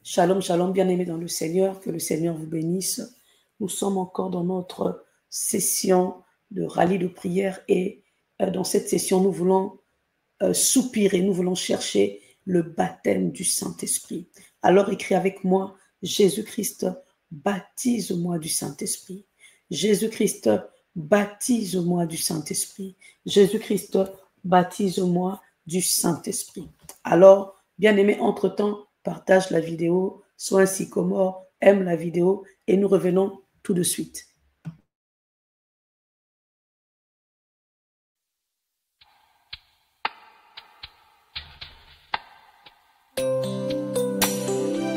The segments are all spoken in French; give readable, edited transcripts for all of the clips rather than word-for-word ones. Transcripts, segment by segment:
Shalom, shalom, bien-aimés dans le Seigneur, que le Seigneur vous bénisse. Nous sommes encore dans notre session de rallye de prière et dans cette session, nous voulons soupirer, nous voulons chercher le baptême du Saint-Esprit. Alors écris avec moi, Jésus-Christ, baptise-moi du Saint-Esprit. Jésus-Christ, baptise-moi du Saint-Esprit. Jésus-Christ, baptise-moi du Saint-Esprit. Alors, bien-aimés, entre-temps, partage la vidéo, sois un sycomore, aime la vidéo et nous revenons tout de suite.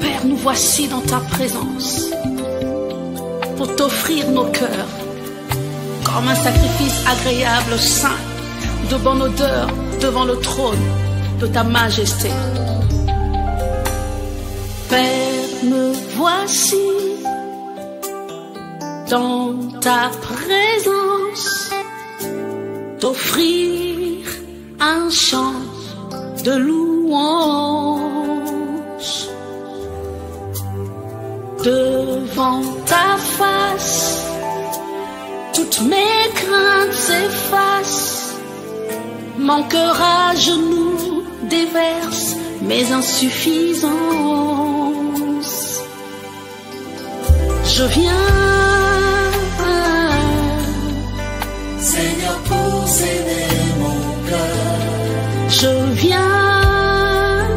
Père, nous voici dans ta présence pour t'offrir nos cœurs comme un sacrifice agréable, saint, de bonne odeur devant le trône de ta majesté. Père, me voici dans ta présence, t'offrir un chant de louange. Devant ta face, toutes mes craintes s'effacent, mon cœur à genoux déverse mes insuffisances. Je viens, Seigneur, posséder mon cœur. Je viens,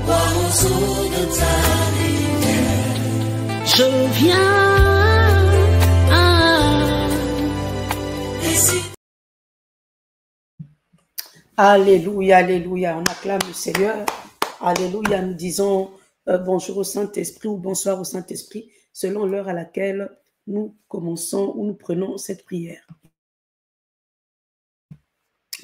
Boire aux eaux de ta rivière. je viens. Et si Alléluia, alléluia, on acclame le Seigneur. Alléluia, nous disons bonjour au Saint-Esprit ou bonsoir au Saint-Esprit, selon l'heure à laquelle nous commençons ou nous prenons cette prière.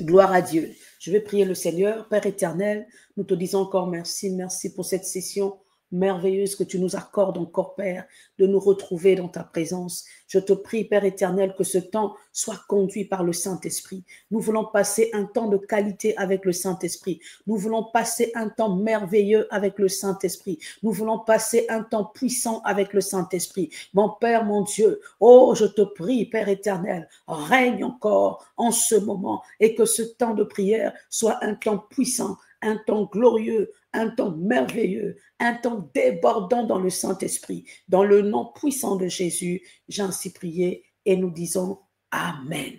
Gloire à Dieu. Je vais prier le Seigneur. Père éternel, nous te disons encore merci. Merci pour cette session merveilleuse que tu nous accordes encore, Père, de nous retrouver dans ta présence. Je te prie, Père éternel, que ce temps soit conduit par le Saint-Esprit. Nous voulons passer un temps de qualité avec le Saint-Esprit. Nous voulons passer un temps merveilleux avec le Saint-Esprit. Nous voulons passer un temps puissant avec le Saint-Esprit. Mon Père, mon Dieu, oh, je te prie, Père éternel, règne encore en ce moment et que ce temps de prière soit un temps puissant, un temps glorieux, un temps merveilleux, un temps débordant dans le Saint-Esprit. Dans le nom puissant de Jésus, j'ai ainsi prié et nous disons Amen.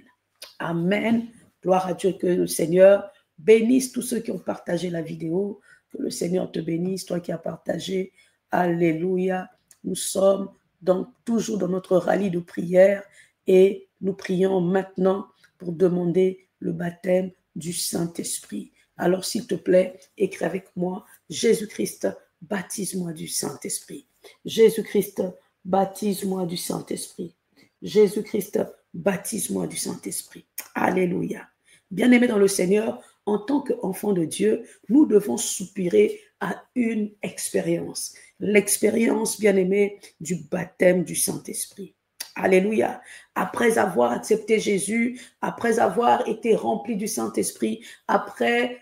Amen. Gloire à Dieu, que le Seigneur bénisse tous ceux qui ont partagé la vidéo, que le Seigneur te bénisse, toi qui as partagé. Alléluia. Nous sommes donc toujours dans notre rallye de prière et nous prions maintenant pour demander le baptême du Saint-Esprit. Alors, s'il te plaît, écris avec moi, Jésus-Christ, baptise-moi du Saint-Esprit. Jésus-Christ, baptise-moi du Saint-Esprit. Jésus-Christ, baptise-moi du Saint-Esprit. Alléluia. Bien-aimés dans le Seigneur, en tant qu'enfants de Dieu, nous devons soupirer à une expérience. L'expérience, bien-aimés, du baptême du Saint-Esprit. Alléluia. Après avoir accepté Jésus, après avoir été rempli du Saint-Esprit, après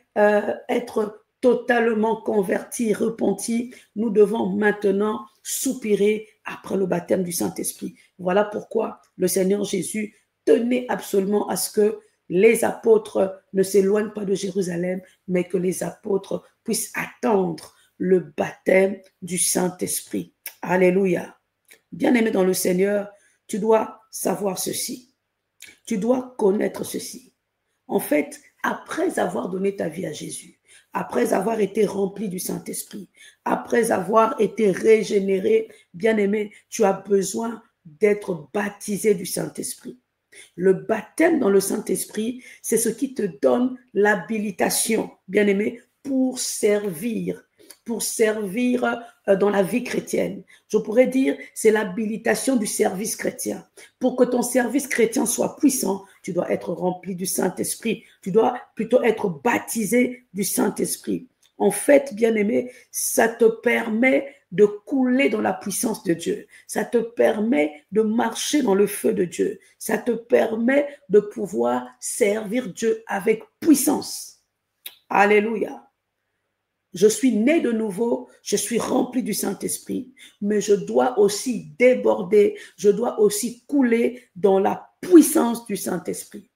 être totalement converti, repenti, nous devons maintenant soupirer après le baptême du Saint-Esprit. Voilà pourquoi le Seigneur Jésus tenait absolument à ce que les apôtres ne s'éloignent pas de Jérusalem, mais que les apôtres puissent attendre le baptême du Saint-Esprit. Alléluia. Bien-aimé dans le Seigneur, tu dois savoir ceci. Tu dois connaître ceci. En fait, après avoir donné ta vie à Jésus, après avoir été rempli du Saint-Esprit, après avoir été régénéré, bien-aimé, tu as besoin d'être baptisé du Saint-Esprit. Le baptême dans le Saint-Esprit, c'est ce qui te donne l'habilitation, bien-aimé, pour servir dans la vie chrétienne. Je pourrais dire, c'est l'habilitation du service chrétien. Pour que ton service chrétien soit puissant, tu dois être rempli du Saint-Esprit. Tu dois plutôt être baptisé du Saint-Esprit. En fait, bien-aimé, ça te permet de couler dans la puissance de Dieu. Ça te permet de marcher dans le feu de Dieu. Ça te permet de pouvoir servir Dieu avec puissance. Alléluia. Je suis né de nouveau, je suis rempli du Saint-Esprit, mais je dois aussi déborder, je dois aussi couler dans la puissance du Saint-Esprit.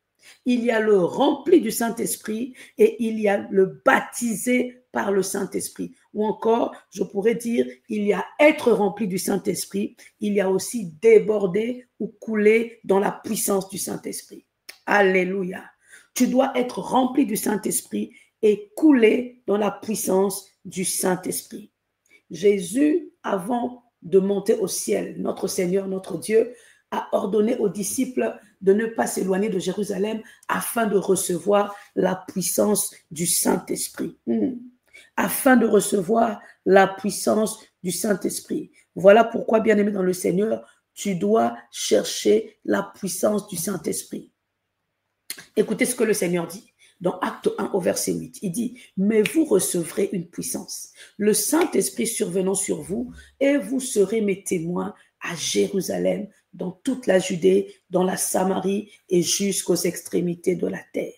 Il y a le rempli du Saint-Esprit et il y a le baptisé par le Saint-Esprit. Ou encore, je pourrais dire, il y a être rempli du Saint-Esprit, il y a aussi déborder ou couler dans la puissance du Saint-Esprit. Alléluia. Tu dois être rempli du Saint-Esprit et couler dans la puissance du Saint-Esprit. Jésus, avant de monter au ciel, notre Seigneur, notre Dieu, a ordonné aux disciples de ne pas s'éloigner de Jérusalem afin de recevoir la puissance du Saint-Esprit. Afin de recevoir la puissance du Saint-Esprit. Voilà pourquoi, bien-aimé dans le Seigneur, tu dois chercher la puissance du Saint-Esprit. Écoutez ce que le Seigneur dit. Dans Acte 1 au verset 8, il dit, « Mais vous recevrez une puissance, le Saint-Esprit survenant sur vous, et vous serez mes témoins à Jérusalem, dans toute la Judée, dans la Samarie et jusqu'aux extrémités de la terre. »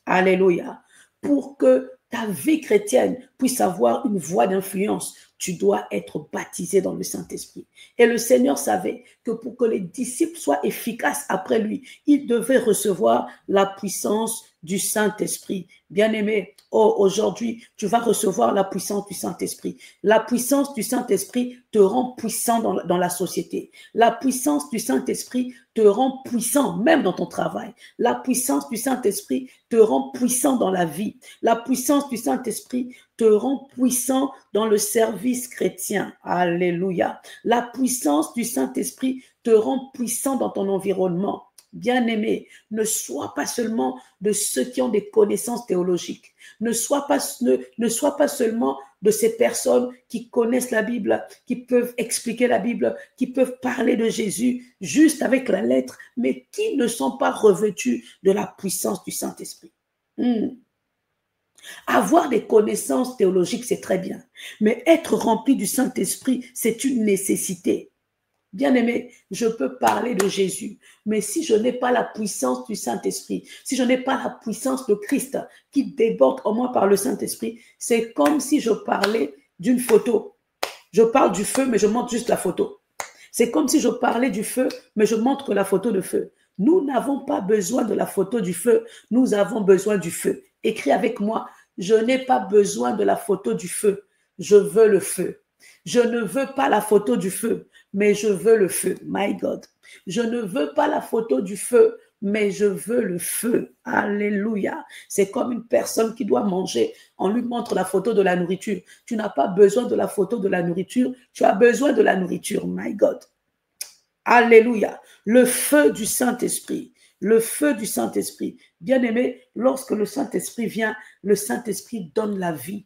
Alléluia. Pour que ta vie chrétienne puisse avoir une voie d'influence, tu dois être baptisé dans le Saint-Esprit. Et le Seigneur savait que pour que les disciples soient efficaces après lui, ils devaient recevoir la puissance du Saint-Esprit. Bien-aimé, aujourd'hui, tu vas recevoir la puissance du Saint-Esprit. La puissance du Saint-Esprit te rend puissant dans la société. La puissance du Saint-Esprit te rend puissant même dans ton travail. La puissance du Saint-Esprit te rend puissant dans la vie. La puissance du Saint-Esprit te rend puissant dans le service chrétien. Alléluia. La puissance du Saint-Esprit te rend puissant dans ton environnement. Bien-aimé, ne sois pas seulement de ceux qui ont des connaissances théologiques. Ne sois pas seulement de ces personnes qui connaissent la Bible, qui peuvent expliquer la Bible, qui peuvent parler de Jésus juste avec la lettre, mais qui ne sont pas revêtus de la puissance du Saint-Esprit. Avoir des connaissances théologiques, c'est très bien, mais être rempli du Saint-Esprit, c'est une nécessité. Bien-aimé, je peux parler de Jésus, mais si je n'ai pas la puissance du Saint-Esprit, si je n'ai pas la puissance de Christ qui déborde en moi par le Saint-Esprit, c'est comme si je parlais d'une photo. Je parle du feu, mais je montre juste la photo. C'est comme si je parlais du feu, mais je montre que la photo de feu. Nous n'avons pas besoin de la photo du feu, nous avons besoin du feu. Écris avec moi, je n'ai pas besoin de la photo du feu, je veux le feu. Je ne veux pas la photo du feu, mais je veux le feu. My God. Je ne veux pas la photo du feu, mais je veux le feu. Alléluia. C'est comme une personne qui doit manger. On lui montre la photo de la nourriture. Tu n'as pas besoin de la photo de la nourriture. Tu as besoin de la nourriture. My God. Alléluia. Le feu du Saint-Esprit. Le feu du Saint-Esprit. Bien-aimé, lorsque le Saint-Esprit vient, le Saint-Esprit donne la vie.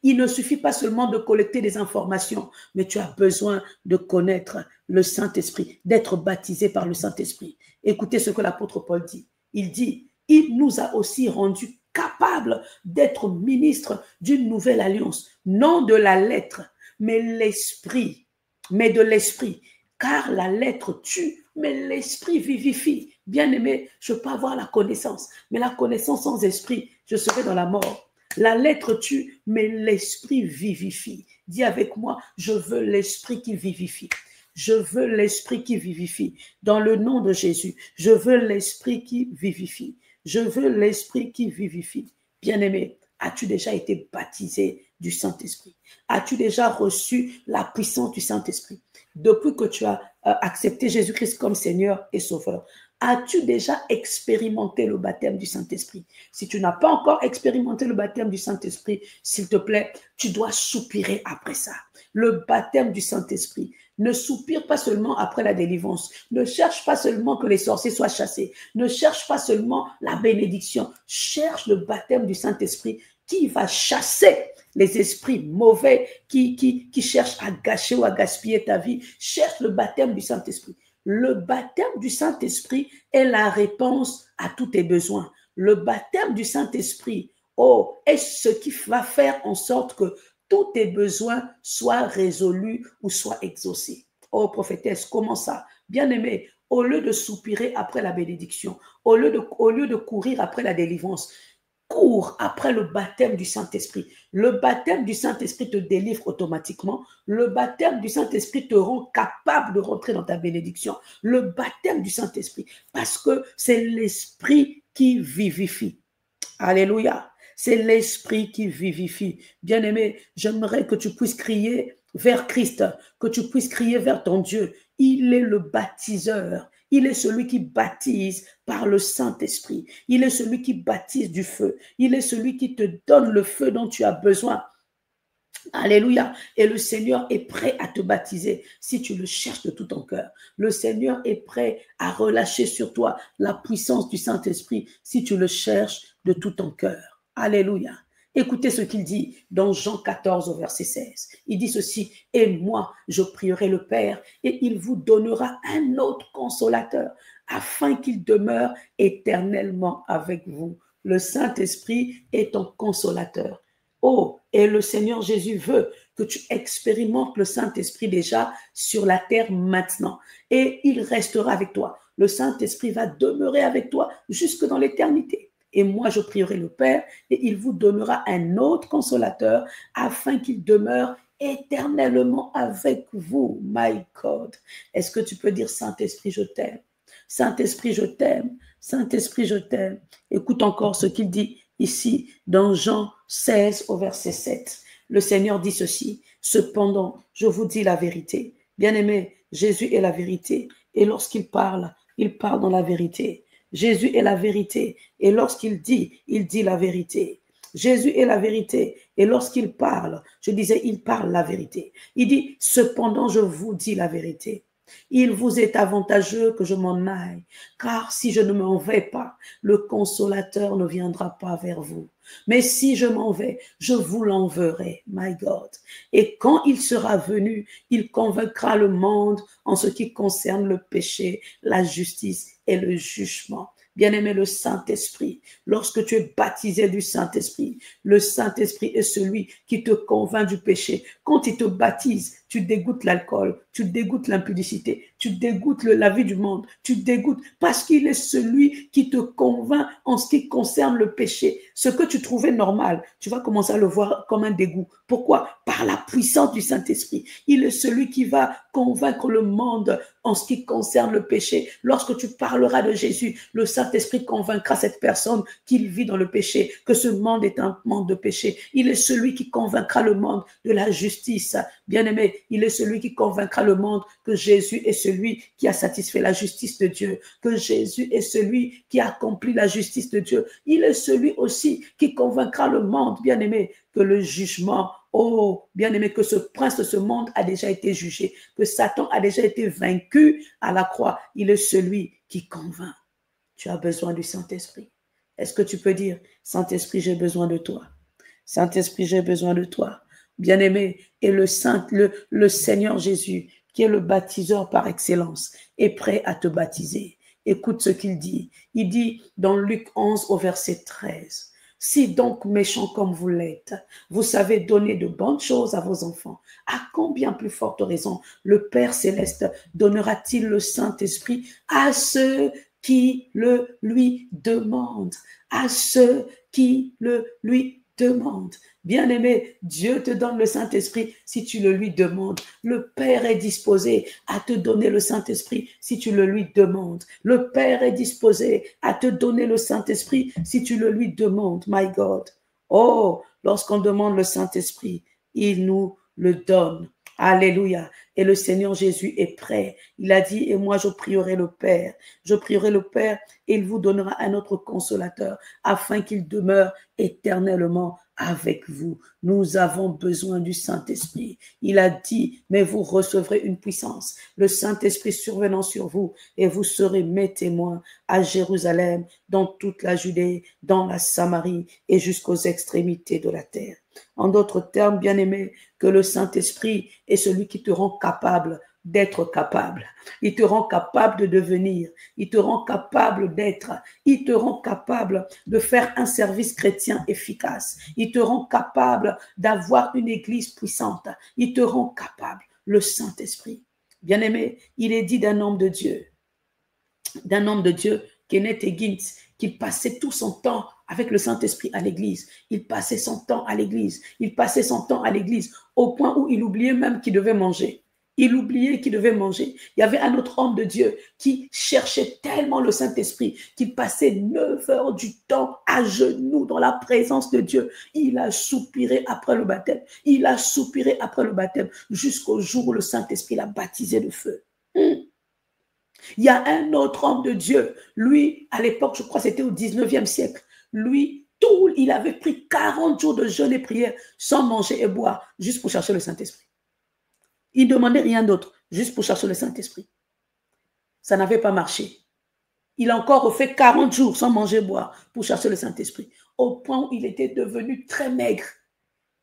Il ne suffit pas seulement de collecter des informations, mais tu as besoin de connaître le Saint-Esprit, d'être baptisé par le Saint-Esprit. Écoutez ce que l'apôtre Paul dit. Il dit, il nous a aussi rendus capables d'être ministres d'une nouvelle alliance, non de la lettre, mais de l'esprit. Car la lettre tue, mais l'esprit vivifie. Bien-aimé, je peux avoir la connaissance, mais la connaissance sans esprit, je serai dans la mort. La lettre tue, mais l'esprit vivifie. Dis avec moi, je veux l'esprit qui vivifie. Je veux l'esprit qui vivifie. Dans le nom de Jésus, je veux l'esprit qui vivifie. Je veux l'esprit qui vivifie. Bien-aimé, as-tu déjà été baptisé du Saint-Esprit? As-tu déjà reçu la puissance du Saint-Esprit? Depuis que tu as accepté Jésus-Christ comme Seigneur et Sauveur, as-tu déjà expérimenté le baptême du Saint-Esprit? Si tu n'as pas encore expérimenté le baptême du Saint-Esprit, s'il te plaît, tu dois soupirer après ça. Le baptême du Saint-Esprit. Ne soupire pas seulement après la délivrance. Ne cherche pas seulement que les sorciers soient chassés. Ne cherche pas seulement la bénédiction. Cherche le baptême du Saint-Esprit qui va chasser les esprits mauvais qui cherchent à gâcher ou à gaspiller ta vie. Cherche le baptême du Saint-Esprit. Le baptême du Saint-Esprit est la réponse à tous tes besoins. Le baptême du Saint-Esprit, est ce qui va faire en sorte que tous tes besoins soient résolus ou soient exaucés. Oh, prophétesse, comment ça? Bien-aimé, au lieu de soupirer après la bénédiction, au lieu de courir après la délivrance, cours après le baptême du Saint-Esprit. Le baptême du Saint-Esprit te délivre automatiquement. Le baptême du Saint-Esprit te rend capable de rentrer dans ta bénédiction. Le baptême du Saint-Esprit, parce que c'est l'Esprit qui vivifie. Alléluia. C'est l'Esprit qui vivifie. Bien-aimé, j'aimerais que tu puisses crier vers Christ, que tu puisses crier vers ton Dieu. Il est le baptiseur. Il est celui qui baptise par le Saint-Esprit. Il est celui qui baptise du feu. Il est celui qui te donne le feu dont tu as besoin. Alléluia. Et le Seigneur est prêt à te baptiser si tu le cherches de tout ton cœur. Le Seigneur est prêt à relâcher sur toi la puissance du Saint-Esprit si tu le cherches de tout ton cœur. Alléluia. Écoutez ce qu'il dit dans Jean 14 au verset 16. Il dit ceci: et moi, je prierai le Père et il vous donnera un autre consolateur afin qu'il demeure éternellement avec vous. Le Saint-Esprit est ton consolateur. Oh, et le Seigneur Jésus veut que tu expérimentes le Saint-Esprit déjà sur la terre maintenant. Et il restera avec toi. Le Saint-Esprit va demeurer avec toi jusque dans l'éternité. Et moi, je prierai le Père et il vous donnera un autre consolateur afin qu'il demeure éternellement avec vous. My God. Est-ce que tu peux dire: Saint-Esprit, je t'aime. Saint-Esprit, je t'aime. Saint-Esprit, je t'aime. Écoute encore ce qu'il dit ici dans Jean 16 au verset 7. Le Seigneur dit ceci: cependant, je vous dis la vérité. Bien-aimé, Jésus est la vérité. Et lorsqu'il parle dans la vérité. Jésus est la vérité. Et lorsqu'il dit, il dit la vérité. Jésus est la vérité. Et lorsqu'il parle, je disais, il parle la vérité. Il dit, cependant, je vous dis la vérité. Il vous est avantageux que je m'en aille, car si je ne m'en vais pas, le consolateur ne viendra pas vers vous. Mais si je m'en vais, je vous l'enverrai, my God. Et quand il sera venu, il convaincra le monde en ce qui concerne le péché, la justice et le jugement. Bien-aimé, le Saint-Esprit, lorsque tu es baptisé du Saint-Esprit, le Saint-Esprit est celui qui te convainc du péché. Quand il te baptise, tu dégoûtes l'alcool, tu dégoûtes l'impudicité, tu dégoûtes la vie du monde, tu dégoûtes parce qu'il est celui qui te convainc en ce qui concerne le péché. Ce que tu trouvais normal, tu vas commencer à le voir comme un dégoût. Pourquoi? Par la puissance du Saint-Esprit. Il est celui qui va convaincre le monde en ce qui concerne le péché. Lorsque tu parleras de Jésus, le Saint-Esprit convaincra cette personne qu'il vit dans le péché, que ce monde est un monde de péché. Il est celui qui convaincra le monde de la justice. Bien-aimé, il est celui qui convaincra le monde que Jésus est celui qui a satisfait la justice de Dieu, que Jésus est celui qui a accompli la justice de Dieu. Il est celui aussi qui convaincra le monde, bien-aimé, que le jugement, oh, bien-aimé, que ce prince de ce monde a déjà été jugé, que Satan a déjà été vaincu à la croix. Il est celui qui convainc. Tu as besoin du Saint-Esprit. Est-ce que tu peux dire, Saint-Esprit, j'ai besoin de toi. Saint-Esprit, j'ai besoin de toi. Bien-aimé, et le Seigneur Jésus, qui est le baptiseur par excellence, est prêt à te baptiser. Écoute ce qu'il dit. Il dit dans Luc 11 au verset 13, « Si donc méchants comme vous l'êtes, vous savez donner de bonnes choses à vos enfants, à combien plus forte raison le Père Céleste donnera-t-il le Saint-Esprit à ceux qui le lui demandent, à ceux qui le lui demandent. » Bien-aimé, Dieu te donne le Saint-Esprit si tu le lui demandes. Le Père est disposé à te donner le Saint-Esprit si tu le lui demandes. Le Père est disposé à te donner le Saint-Esprit si tu le lui demandes. My God. Oh, lorsqu'on demande le Saint-Esprit, il nous le donne. Alléluia. Et le Seigneur Jésus est prêt. Il a dit, et moi je prierai le Père. Je prierai le Père et il vous donnera un autre consolateur afin qu'il demeure éternellement avec vous. Nous avons besoin du Saint-Esprit. Il a dit, mais vous recevrez une puissance, le Saint-Esprit survenant sur vous, et vous serez mes témoins à Jérusalem, dans toute la Judée, dans la Samarie et jusqu'aux extrémités de la terre. En d'autres termes, bien-aimé, que le Saint-Esprit est celui qui te rend capable d'être capable. Il te rend capable de devenir. Il te rend capable d'être. Il te rend capable de faire un service chrétien efficace. Il te rend capable d'avoir une église puissante. Il te rend capable. Le Saint-Esprit. Bien-aimé, il est dit d'un homme de Dieu Kenneth Hagin, qu'il passait tout son temps avec le Saint-Esprit à l'église. Il passait son temps à l'église. Il passait son temps à l'église au point où il oubliait même qu'il devait manger. Il oubliait qu'il devait manger. Il y avait un autre homme de Dieu qui cherchait tellement le Saint-Esprit qu'il passait 9 heures du temps à genoux dans la présence de Dieu. Il a soupiré après le baptême. Il a soupiré après le baptême jusqu'au jour où le Saint-Esprit l'a baptisé de feu. Il y a un autre homme de Dieu. Lui, à l'époque, je crois que c'était au 19e siècle. Lui, il avait pris 40 jours de jeûne et prière sans manger et boire juste pour chercher le Saint-Esprit. Il ne demandait rien d'autre, juste pour chercher le Saint-Esprit. Ça n'avait pas marché. Il a encore refait 40 jours sans manger et boire pour chercher le Saint-Esprit, au point où il était devenu très maigre.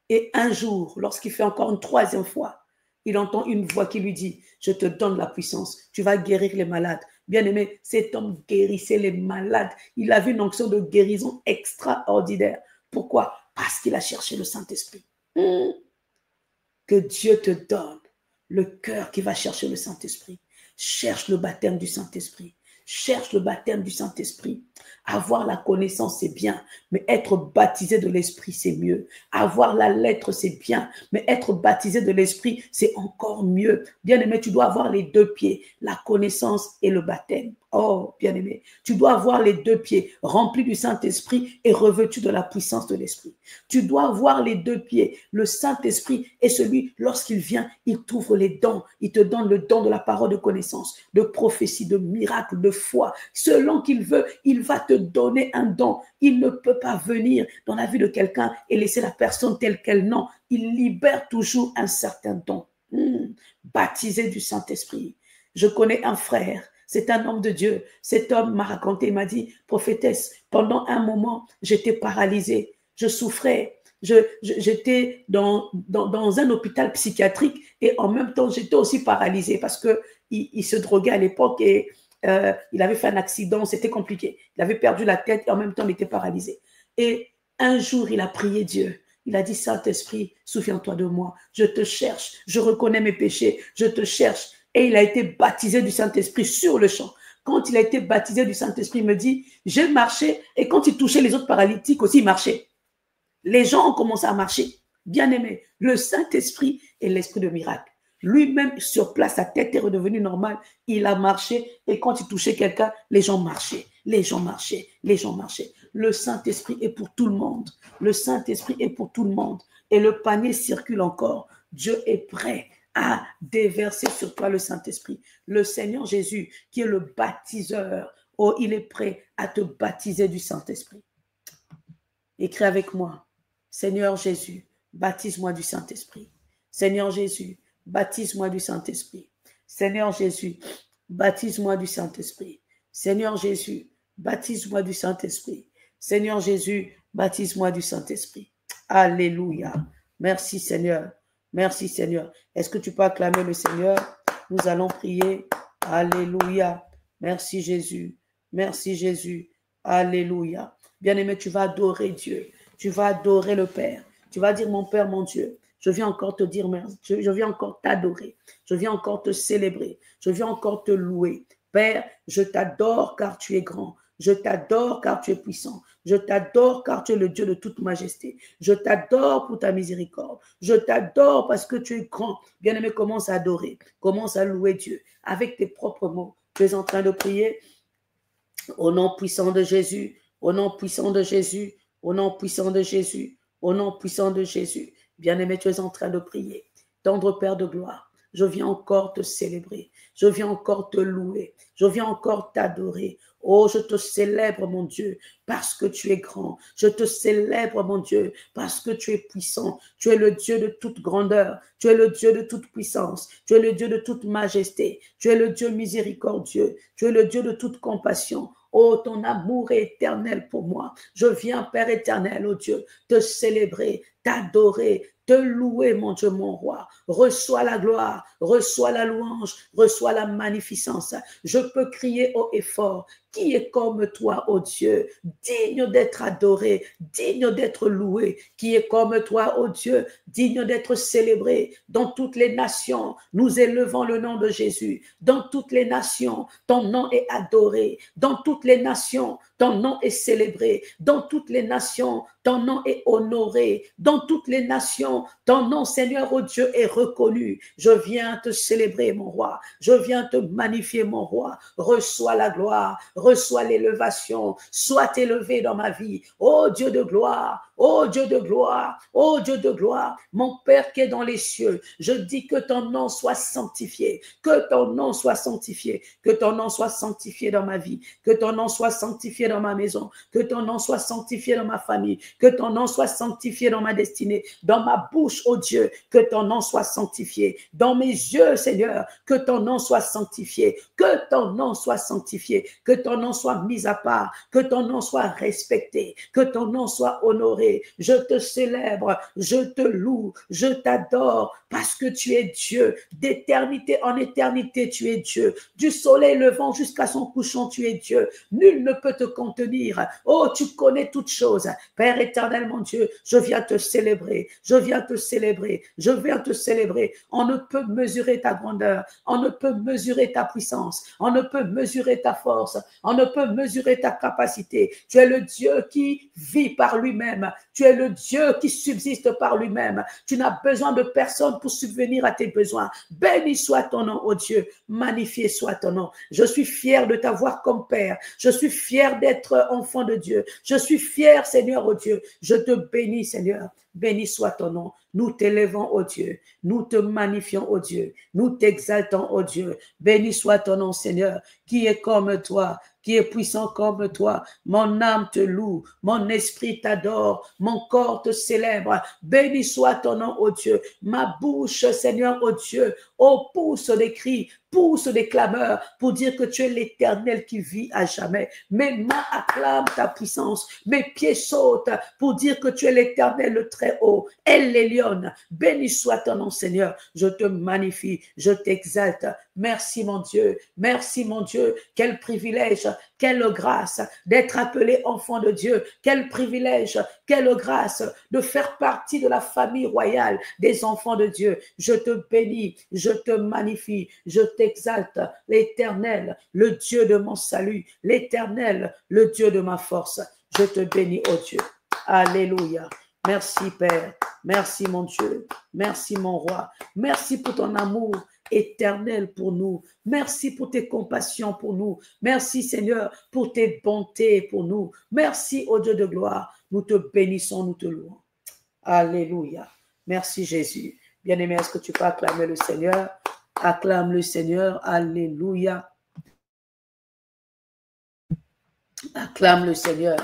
Et un jour, lorsqu'il fait encore une 3e fois, il entend une voix qui lui dit, je te donne la puissance, tu vas guérir les malades. Bien-aimé, cet homme guérissait les malades. Il avait une onction de guérison extraordinaire. Pourquoi? Parce qu'il a cherché le Saint-Esprit. Que Dieu te donne le cœur qui va chercher le Saint-Esprit. Cherche le baptême du Saint-Esprit. Cherche le baptême du Saint-Esprit. Avoir la connaissance, c'est bien, mais être baptisé de l'Esprit, c'est mieux. Avoir la lettre, c'est bien, mais être baptisé de l'Esprit, c'est encore mieux. Bien-aimé, tu dois avoir les 2 pieds, la connaissance et le baptême. Oh, bien-aimé, tu dois avoir les 2 pieds, remplis du Saint-Esprit et revêtus de la puissance de l'Esprit. Tu dois avoir les 2 pieds. Le Saint-Esprit est celui, lorsqu'il vient, il t'ouvre les dons. Il te donne le don de la parole de connaissance, de prophétie, de miracle, de foi. Selon qu'il veut, il va te donner un don. Il ne peut pas venir dans la vie de quelqu'un et laisser la personne telle qu'elle. Non, il libère toujours un certain don. Baptisé du Saint-Esprit. Je connais un frère. C'est un homme de Dieu. Cet homme m'a raconté, il m'a dit, prophétesse, pendant un moment, j'étais paralysée, je souffrais, j'étais dans un hôpital psychiatrique et en même temps, j'étais aussi paralysée parce qu'il se droguait à l'époque et il avait fait un accident, c'était compliqué. Il avait perdu la tête et en même temps, il était paralysé. Et un jour, il a prié Dieu. Il a dit, Saint-Esprit, souviens-toi de moi, je te cherche, je reconnais mes péchés, je te cherche. Et il a été baptisé du Saint-Esprit sur le champ. Quand il a été baptisé du Saint-Esprit, il me dit, j'ai marché. Et quand il touchait les autres paralytiques aussi, il marchait. Les gens ont commencé à marcher. Bien aimé, le Saint-Esprit est l'esprit de miracle. Lui-même, sur place, sa tête est redevenue normale. Il a marché. Et quand il touchait quelqu'un, les gens marchaient. Les gens marchaient. Les gens marchaient. Le Saint-Esprit est pour tout le monde. Le Saint-Esprit est pour tout le monde. Et le panier circule encore. Dieu est prêt à déverser sur toi le Saint-Esprit. Le Seigneur Jésus, qui est le baptiseur, oh, il est prêt à te baptiser du Saint-Esprit. Écris avec moi, Seigneur Jésus, baptise-moi du Saint-Esprit. Seigneur Jésus, baptise-moi du Saint-Esprit. Seigneur Jésus, baptise-moi du Saint-Esprit. Seigneur Jésus, baptise-moi du Saint-Esprit. Seigneur Jésus, baptise-moi du Saint-Esprit. Alléluia. Merci Seigneur. Merci Seigneur. Est-ce que tu peux acclamer le Seigneur? Nous allons prier. Alléluia. Merci Jésus. Merci Jésus. Alléluia. Bien-aimé, tu vas adorer Dieu. Tu vas adorer le Père. Tu vas dire, mon Père, mon Dieu, je viens encore te dire merci. Je viens encore t'adorer. Je viens encore te célébrer. Je viens encore te louer. Père, je t'adore car tu es grand. Je t'adore car tu es puissant. Je t'adore car tu es le Dieu de toute majesté. Je t'adore pour ta miséricorde. Je t'adore parce que tu es grand. Bien-aimé, commence à adorer. Commence à louer Dieu avec tes propres mots. Tu es en train de prier au nom puissant de Jésus. Au nom puissant de Jésus. Au nom puissant de Jésus. Au nom puissant de Jésus. Bien-aimé, tu es en train de prier. Tendre Père de gloire, je viens encore te célébrer. Je viens encore te louer. Je viens encore t'adorer. Oh, je te célèbre, mon Dieu, parce que tu es grand. Je te célèbre, mon Dieu, parce que tu es puissant. Tu es le Dieu de toute grandeur. Tu es le Dieu de toute puissance. Tu es le Dieu de toute majesté. Tu es le Dieu miséricordieux. Tu es le Dieu de toute compassion. Oh, ton amour est éternel pour moi. Je viens, Père éternel, oh Dieu, te célébrer, t'adorer, te louer, mon Dieu, mon roi. Reçois la gloire, reçois la louange, reçois la magnificence. Je peux crier haut et fort. Qui est comme toi, ô Dieu, digne d'être adoré, digne d'être loué, qui est comme toi, ô Dieu, digne d'être célébré. Dans toutes les nations, nous élevons le nom de Jésus. Dans toutes les nations, ton nom est adoré. Dans toutes les nations, ton nom est célébré. Dans toutes les nations, ton nom est honoré. Dans toutes les nations, ton nom, Seigneur, ô Dieu, est reconnu. Je viens te célébrer, mon roi. Je viens te magnifier, mon roi. Reçois la gloire. Reçois l'élévation, sois élevé dans ma vie. Ô Dieu de gloire, ô Dieu de gloire, ô Dieu de gloire, mon Père qui est dans les cieux, je dis que ton nom soit sanctifié, que ton nom soit sanctifié, que ton nom soit sanctifié dans ma vie, que ton nom soit sanctifié dans ma maison, que ton nom soit sanctifié dans ma famille, que ton nom soit sanctifié dans ma destinée, dans ma bouche, ô Dieu, que ton nom soit sanctifié, dans mes yeux, Seigneur, que ton nom soit sanctifié, que ton nom soit sanctifié, que ton nom soit mis à part, que ton nom soit respecté, que ton nom soit honoré. Je te célèbre, je te loue, je t'adore parce que tu es Dieu. D'éternité en éternité, tu es Dieu. Du soleil levant jusqu'à son couchant, tu es Dieu. Nul ne peut te contenir. Oh, tu connais toutes choses. Père éternel, mon Dieu, je viens te célébrer. Je viens te célébrer. Je viens te célébrer. On ne peut mesurer ta grandeur. On ne peut mesurer ta puissance. On ne peut mesurer ta force. On ne peut mesurer ta capacité. Tu es le Dieu qui vit par lui-même. Tu es le Dieu qui subsiste par lui-même. Tu n'as besoin de personne pour subvenir à tes besoins. Béni soit ton nom, ô Dieu. Magnifié soit ton nom. Je suis fier de t'avoir comme Père. Je suis fier d'être enfant de Dieu. Je suis fier, Seigneur, ô Dieu. Je te bénis, Seigneur. Béni soit ton nom. Nous t'élevons, ô Dieu. Nous te magnifions, ô Dieu. Nous t'exaltons, ô Dieu. Béni soit ton nom, Seigneur, qui est comme toi, qui est puissant comme toi. Mon âme te loue, mon esprit t'adore, mon corps te célèbre. Béni soit ton nom, ô Dieu. Ma bouche, Seigneur, ô Dieu, ô pousse des cris, pousse des clameurs pour dire que tu es l'Éternel qui vit à jamais. Mes mains acclament ta puissance, mes pieds sautent pour dire que tu es l'Éternel, le Très-Haut, El Elyon. Béni soit ton nom, Seigneur. Je te magnifie, je t'exalte. Merci, mon Dieu. Merci, mon Dieu. Quel privilège, quelle grâce d'être appelé enfant de Dieu. Quel privilège, quelle grâce de faire partie de la famille royale des enfants de Dieu. Je te bénis, je te magnifie, je t'exalte. L'Éternel, le Dieu de mon salut. L'Éternel, le Dieu de ma force. Je te bénis, ô Dieu. Alléluia. Merci, Père. Merci, mon Dieu. Merci, mon roi. Merci pour ton amour éternel pour nous. Merci pour tes compassions pour nous. Merci, Seigneur, pour tes bontés pour nous. Merci, ô Dieu de gloire. Nous te bénissons, nous te louons. Alléluia. Merci, Jésus. Bien-aimé, est-ce que tu peux acclamer le Seigneur? Acclame le Seigneur. Alléluia. Acclame le Seigneur.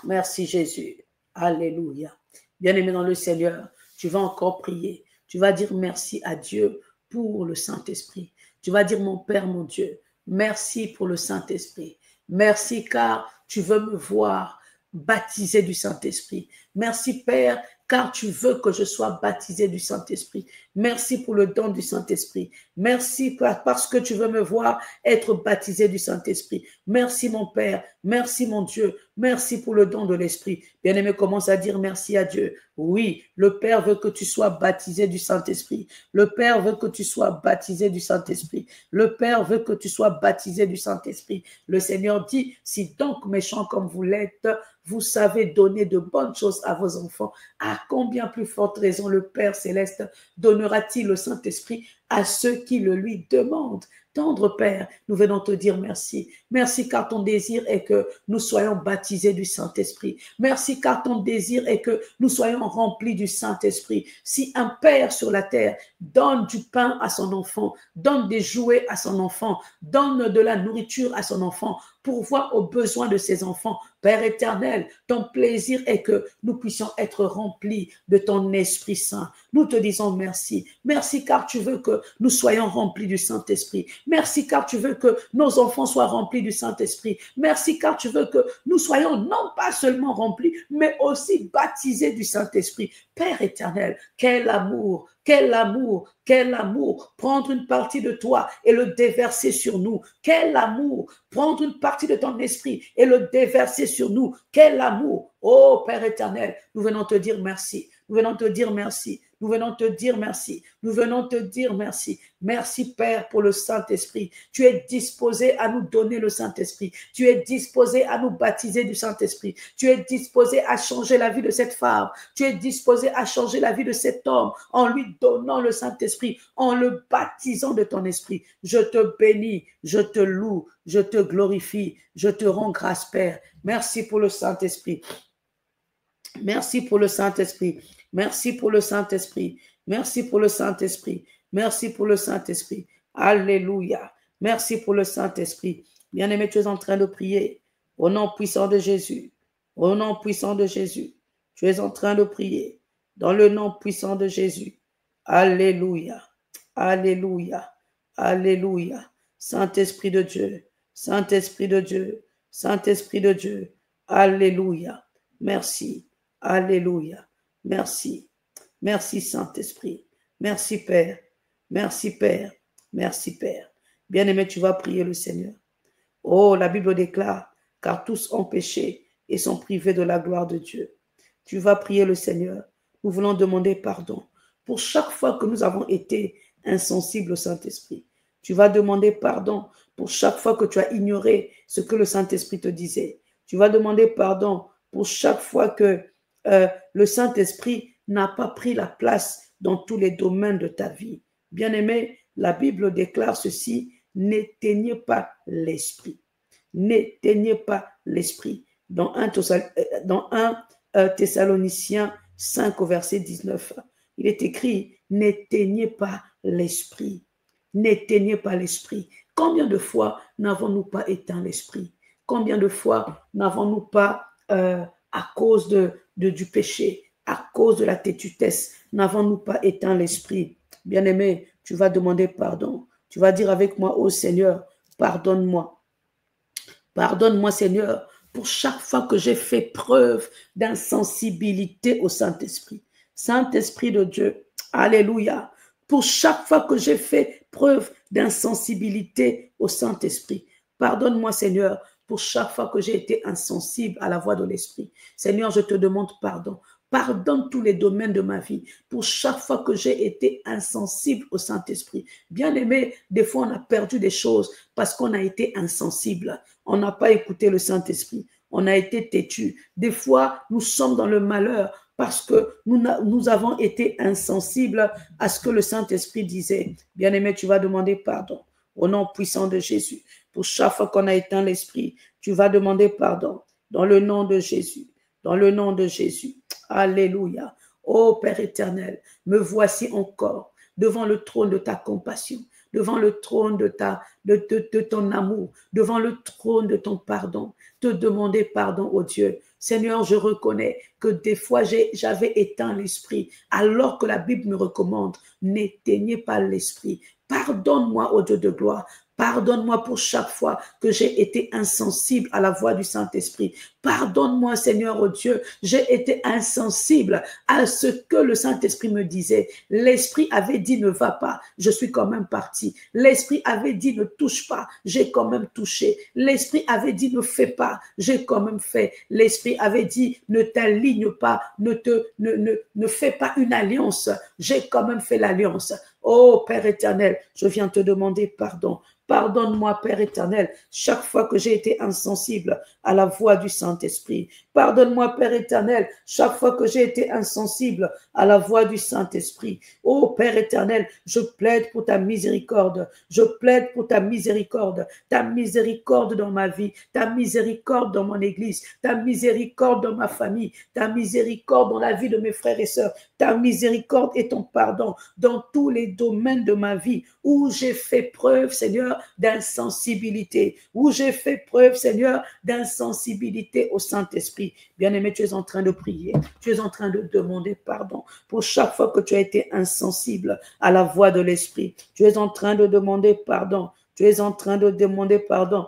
Merci, Jésus. Alléluia. Bien-aimé dans le Seigneur, tu vas encore prier. Tu vas dire merci à Dieu pour le Saint-Esprit. Tu vas dire, mon Père, mon Dieu, merci pour le Saint-Esprit. Merci car tu veux me voir baptisé du Saint-Esprit. Merci, Père, car tu veux que je sois baptisé du Saint-Esprit. Merci pour le don du Saint-Esprit. Merci parce que tu veux me voir être baptisé du Saint-Esprit. Merci, mon Père. Merci, mon Dieu. Merci pour le don de l'Esprit. Bien-aimé, commence à dire merci à Dieu. Oui, le Père veut que tu sois baptisé du Saint-Esprit. Le Père veut que tu sois baptisé du Saint-Esprit. Le Père veut que tu sois baptisé du Saint-Esprit. Le Seigneur dit, si donc méchants comme vous l'êtes, vous savez donner de bonnes choses à vos enfants, à combien plus forte raison le Père Céleste donnera-t-il le Saint-Esprit à ceux qui le lui demandent? Tendre Père, nous venons te dire merci. Merci car ton désir est que nous soyons baptisés du Saint-Esprit. Merci car ton désir est que nous soyons remplis du Saint-Esprit. Si un père sur la terre donne du pain à son enfant, donne des jouets à son enfant, donne de la nourriture à son enfant, pourvoir aux besoins de ses enfants, Père éternel, ton plaisir est que nous puissions être remplis de ton Esprit Saint. Nous te disons merci. Merci car tu veux que nous soyons remplis du Saint-Esprit. Merci car tu veux que nos enfants soient remplis remplis du Saint-Esprit. Merci car tu veux que nous soyons non pas seulement remplis, mais aussi baptisés du Saint-Esprit. Père éternel, quel amour, quel amour, quel amour, prendre une partie de toi et le déverser sur nous. Quel amour, prendre une partie de ton esprit et le déverser sur nous. Quel amour. Oh Père éternel, nous venons te dire merci. Nous venons te dire merci. Nous venons te dire merci. Nous venons te dire merci. Merci Père pour le Saint-Esprit. Tu es disposé à nous donner le Saint-Esprit. Tu es disposé à nous baptiser du Saint-Esprit. Tu es disposé à changer la vie de cette femme. Tu es disposé à changer la vie de cet homme en lui donnant le Saint-Esprit, en le baptisant de ton esprit. Je te bénis, je te loue, je te glorifie, je te rends grâce Père. Merci pour le Saint-Esprit. Merci pour le Saint-Esprit. Merci pour le Saint-Esprit. Merci pour le Saint-Esprit. Merci pour le Saint-Esprit. Alléluia. Merci pour le Saint-Esprit. Bien-aimé, tu es en train de prier au nom puissant de Jésus. Au nom puissant de Jésus. Tu es en train de prier dans le nom puissant de Jésus. Alléluia. Alléluia. Alléluia. Saint-Esprit de Dieu. Saint-Esprit de Dieu. Saint-Esprit de Dieu. Alléluia. Merci. Alléluia. Merci. Merci Saint-Esprit. Merci Père. Merci Père. Merci Père. Bien-aimé, tu vas prier le Seigneur. Oh, la Bible déclare, car tous ont péché et sont privés de la gloire de Dieu. Tu vas prier le Seigneur. Nous voulons demander pardon pour chaque fois que nous avons été insensibles au Saint-Esprit. Tu vas demander pardon pour chaque fois que tu as ignoré ce que le Saint-Esprit te disait. Tu vas demander pardon pour chaque fois que le Saint-Esprit n'a pas pris la place dans tous les domaines de ta vie. Bien-aimé, la Bible déclare ceci, n'éteignez pas l'esprit. N'éteignez pas l'esprit. Dans 1 Thessaloniciens 5 au verset 19, il est écrit, n'éteignez pas l'esprit. N'éteignez pas l'esprit. Combien de fois n'avons-nous pas éteint l'esprit? Combien de fois n'avons-nous pas, à cause du péché, à cause de la têtutesse, n'avons-nous pas éteint l'esprit? Bien-aimé, tu vas demander pardon. Tu vas dire avec moi, oh Seigneur, pardonne-moi. Pardonne-moi, Seigneur, pour chaque fois que j'ai fait preuve d'insensibilité au Saint-Esprit. Saint-Esprit de Dieu, alléluia. Pour chaque fois que j'ai fait preuve d'insensibilité au Saint-Esprit. Pardonne-moi, Seigneur, pour chaque fois que j'ai été insensible à la voix de l'Esprit. Seigneur, je te demande pardon. Pardonne tous les domaines de ma vie pour chaque fois que j'ai été insensible au Saint-Esprit. Bien-aimé, des fois on a perdu des choses parce qu'on a été insensible. On n'a pas écouté le Saint-Esprit. On a été têtu. Des fois, nous sommes dans le malheur parce que nous avons été insensibles à ce que le Saint-Esprit disait. Bien-aimé, tu vas demander pardon au nom puissant de Jésus. Pour chaque fois qu'on a éteint l'esprit, tu vas demander pardon dans le nom de Jésus. Dans le nom de Jésus. Alléluia. Ô Père éternel, me voici encore devant le trône de ta compassion, devant le trône de ton amour, devant le trône de ton pardon, te demander pardon, ô Dieu. Seigneur, je reconnais que des fois j'avais éteint l'esprit, alors que la Bible me recommande, n'éteignez pas l'esprit. Pardonne-moi, ô Dieu de gloire. Pardonne-moi pour chaque fois que j'ai été insensible à la voix du Saint-Esprit. Pardonne-moi, Seigneur, oh Dieu, j'ai été insensible à ce que le Saint-Esprit me disait. L'Esprit avait dit ne va pas, je suis quand même parti. L'Esprit avait dit ne touche pas, j'ai quand même touché. L'Esprit avait dit ne fais pas, j'ai quand même fait. L'Esprit avait dit ne t'aligne pas, ne fais pas une alliance, j'ai quand même fait l'alliance. Oh Père éternel, je viens te demander pardon. Pardonne-moi, Père éternel, chaque fois que j'ai été insensible à la voix du Saint-Esprit. Pardonne-moi, Père éternel, chaque fois que j'ai été insensible à la voix du Saint-Esprit. Oh Père éternel, je plaide pour ta miséricorde. Je plaide pour ta miséricorde dans ma vie, ta miséricorde dans mon église, ta miséricorde dans ma famille, ta miséricorde dans la vie de mes frères et sœurs, ta miséricorde et ton pardon dans tous les domaines de ma vie où j'ai fait preuve, Seigneur, d'insensibilité, où j'ai fait preuve, Seigneur, d'insensibilité au Saint-Esprit. Bien-aimé, tu es en train de prier, tu es en train de demander pardon pour chaque fois que tu as été insensible à la voix de l'Esprit. Tu es en train de demander pardon, tu es en train de demander pardon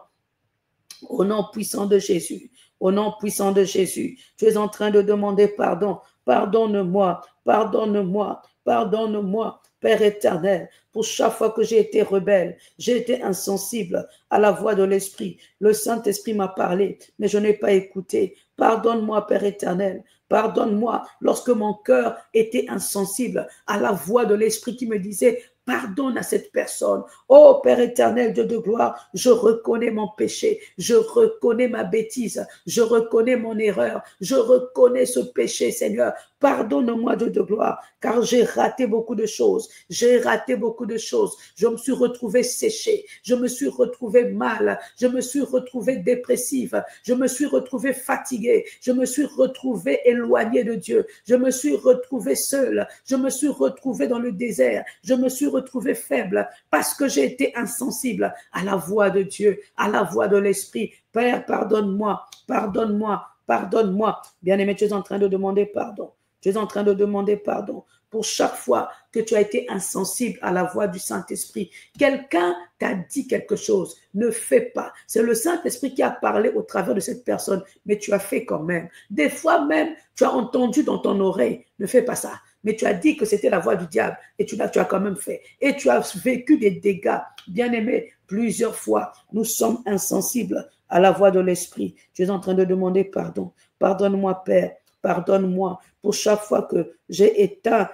Au nom puissant de Jésus, au nom puissant de Jésus, tu es en train de demander pardon. Pardonne-moi, pardonne-moi, pardonne-moi, Père éternel, pour chaque fois que j'ai été rebelle, j'ai été insensible à la voix de l'Esprit. Le Saint-Esprit m'a parlé, mais je n'ai pas écouté. Pardonne-moi, Père éternel. Pardonne-moi lorsque mon cœur était insensible à la voix de l'Esprit qui me disait « Pardonne à cette personne. Oh Père éternel, Dieu de gloire, je reconnais mon péché, je reconnais ma bêtise, je reconnais mon erreur, je reconnais ce péché, Seigneur. Pardonne-moi, Dieu de gloire, car j'ai raté beaucoup de choses. J'ai raté beaucoup de choses. Je me suis retrouvée séchée, je me suis retrouvée mal, je me suis retrouvée dépressive, je me suis retrouvée fatiguée, je me suis retrouvée éloignée de Dieu, je me suis retrouvée seule, je me suis retrouvée dans le désert, je me suis retrouvée faible parce que j'ai été insensible à la voix de Dieu, à la voix de l'Esprit. Père, pardonne-moi, pardonne-moi, pardonne-moi. Bien-aimé, tu es en train de demander pardon. Tu es en train de demander pardon pour chaque fois que tu as été insensible à la voix du Saint-Esprit. Quelqu'un t'a dit quelque chose, ne fais pas. C'est le Saint-Esprit qui a parlé au travers de cette personne, mais tu as fait quand même. Des fois même, tu as entendu dans ton oreille, ne fais pas ça. Mais tu as dit que c'était la voix du diable et tu as quand même fait. Et tu as vécu des dégâts. Bien-aimé, plusieurs fois, nous sommes insensibles à la voix de l'Esprit. Tu es en train de demander pardon. Pardonne-moi, Père. Pardonne-moi pour chaque fois que j'ai éteint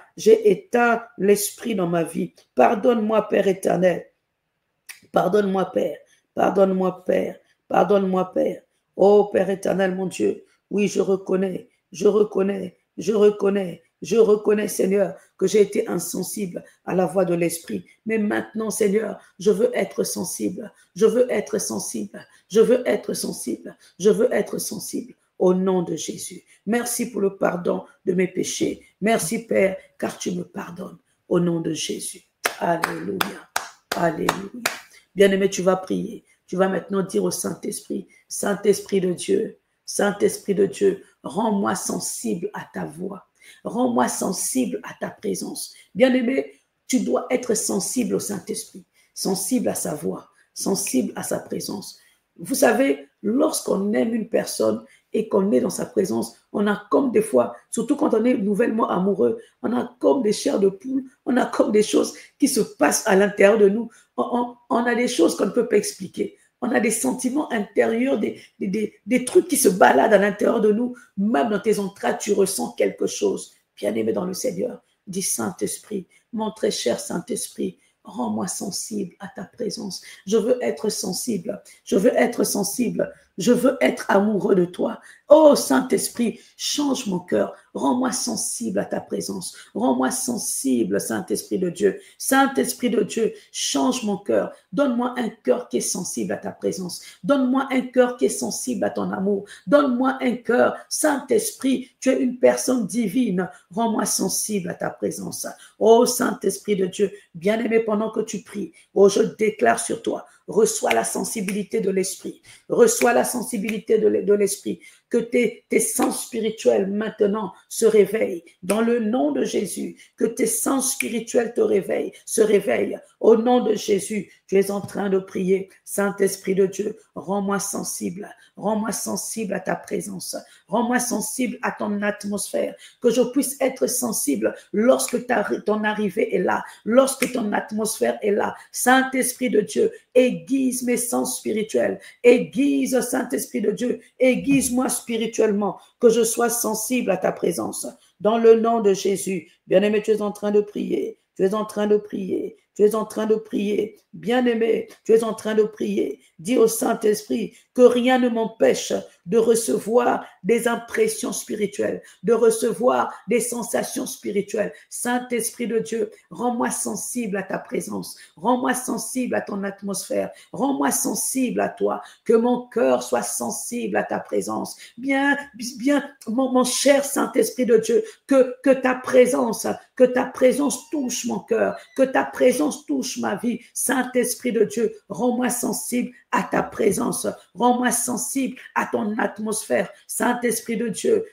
l'Esprit dans ma vie. Pardonne-moi, Père éternel. Pardonne-moi, Père. Pardonne-moi, Père. Pardonne-moi, Père. Oh, Père éternel, mon Dieu. Oui, je reconnais, Seigneur, que j'ai été insensible à la voix de l'Esprit. Mais maintenant, Seigneur, je veux être sensible. Je veux être sensible. Je veux être sensible. Je veux être sensible. Au nom de Jésus. Merci pour le pardon de mes péchés. Merci, Père, car tu me pardonnes. Au nom de Jésus. Alléluia. Alléluia. Bien-aimé, tu vas prier. Tu vas maintenant dire au Saint-Esprit, Saint-Esprit de Dieu, rends-moi sensible à ta voix. Rends-moi sensible à ta présence. Bien-aimé, tu dois être sensible au Saint-Esprit, sensible à sa voix, sensible à sa présence. Vous savez, lorsqu'on aime une personne et qu'on est dans sa présence, on a comme des fois, surtout quand on est nouvellement amoureux, on a comme des chairs de poule, on a comme des choses qui se passent à l'intérieur de nous. On a des choses qu'on ne peut pas expliquer. On a des sentiments intérieurs, des trucs qui se baladent à l'intérieur de nous. Même dans tes entrailles, tu ressens quelque chose. Bien-aimé dans le Seigneur, dis Saint-Esprit, mon très cher Saint-Esprit, rends-moi sensible à ta présence. Je veux être sensible. Je veux être sensible. Je veux être amoureux de toi. Oh Saint-Esprit, change mon cœur. Rends-moi sensible à ta présence. Rends-moi sensible, Saint-Esprit de Dieu. Saint-Esprit de Dieu, change mon cœur. Donne-moi un cœur qui est sensible à ta présence. Donne-moi un cœur qui est sensible à ton amour. Donne-moi un cœur. Saint-Esprit, tu es une personne divine. Rends-moi sensible à ta présence. Oh Saint-Esprit de Dieu, bien-aimé, pendant que tu pries, oh, je déclare sur toi, reçois la sensibilité de l'Esprit. Reçois la sensibilité de l'Esprit. Que tes sens spirituels maintenant se réveillent dans le nom de Jésus. Que tes sens spirituels se réveillent au nom de Jésus. Tu es en train de prier. Saint-Esprit de Dieu, rends-moi sensible. Rends-moi sensible à ta présence. Rends-moi sensible à ton atmosphère. Que je puisse être sensible lorsque ton arrivée est là. Lorsque ton atmosphère est là. Saint-Esprit de Dieu, aiguise mes sens spirituels. Aiguise, Saint-Esprit de Dieu, aiguise-moi spirituellement, que je sois sensible à ta présence. Dans le nom de Jésus, bien-aimé, tu es en train de prier. Tu es en train de prier. Tu es en train de prier. Bien-aimé, tu es en train de prier. Dis au Saint-Esprit que rien ne m'empêche de recevoir des impressions spirituelles, de recevoir des sensations spirituelles. Saint-Esprit de Dieu, rends-moi sensible à ta présence. Rends-moi sensible à ton atmosphère. Rends-moi sensible à toi. Que mon cœur soit sensible à ta présence. Bien, mon cher Saint-Esprit de Dieu, que ta présence touche mon cœur, que ta présence touche ma vie. Saint Saint-Esprit de Dieu, rends-moi sensible à ta présence. Rends-moi sensible à ton atmosphère. Saint-Esprit de Dieu,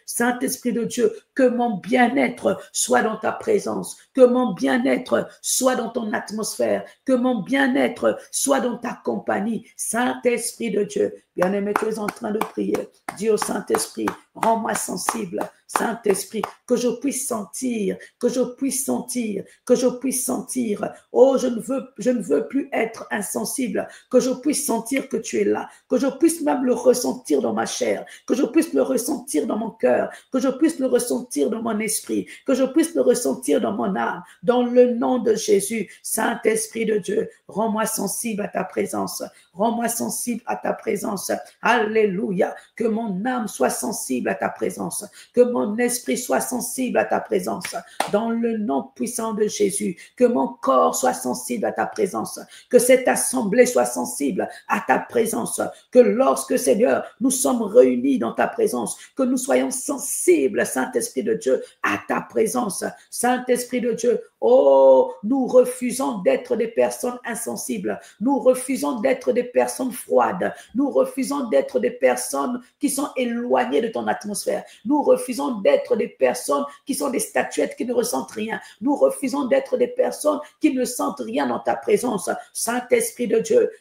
que mon bien-être soit dans ta présence, que mon bien-être soit dans ton atmosphère, que mon bien-être soit dans ta compagnie. Saint-Esprit de Dieu, bien-aimé, tu es en train de prier. Dis au Saint-Esprit, rends-moi sensible. Saint-Esprit, que je puisse sentir, que je puisse sentir, que je puisse sentir. Oh, je ne veux plus être insensible, que je puisse sentir que tu es là, que je puisse même le ressentir dans ma chair, que je puisse le ressentir dans mon cœur, que je puisse le ressentir dans mon esprit, que je puisse le ressentir dans mon âme, dans le nom de Jésus. Saint-Esprit de Dieu, rends-moi sensible à ta présence, rends-moi sensible à ta présence. Alléluia, que mon âme soit sensible à ta présence, que mon esprit soit sensible à ta présence, dans le nom puissant de Jésus, que mon corps soit sensible à ta présence, que cette assemblée soit sensible à ta présence, que lorsque, Seigneur, nous sommes réunis dans ta présence, que nous soyons sensibles, Saint-Esprit de Dieu, à ta présence. Saint-Esprit de Dieu, oh, nous refusons d'être des personnes insensibles, nous refusons d'être des personnes froides, nous refusons d'être des personnes qui sont éloignées de ton atmosphère, nous refusons d'être des personnes qui sont des statuettes qui ne ressentent rien, nous refusons d'être des personnes qui ne sentent rien dans ta présence. Saint-Esprit de Dieu,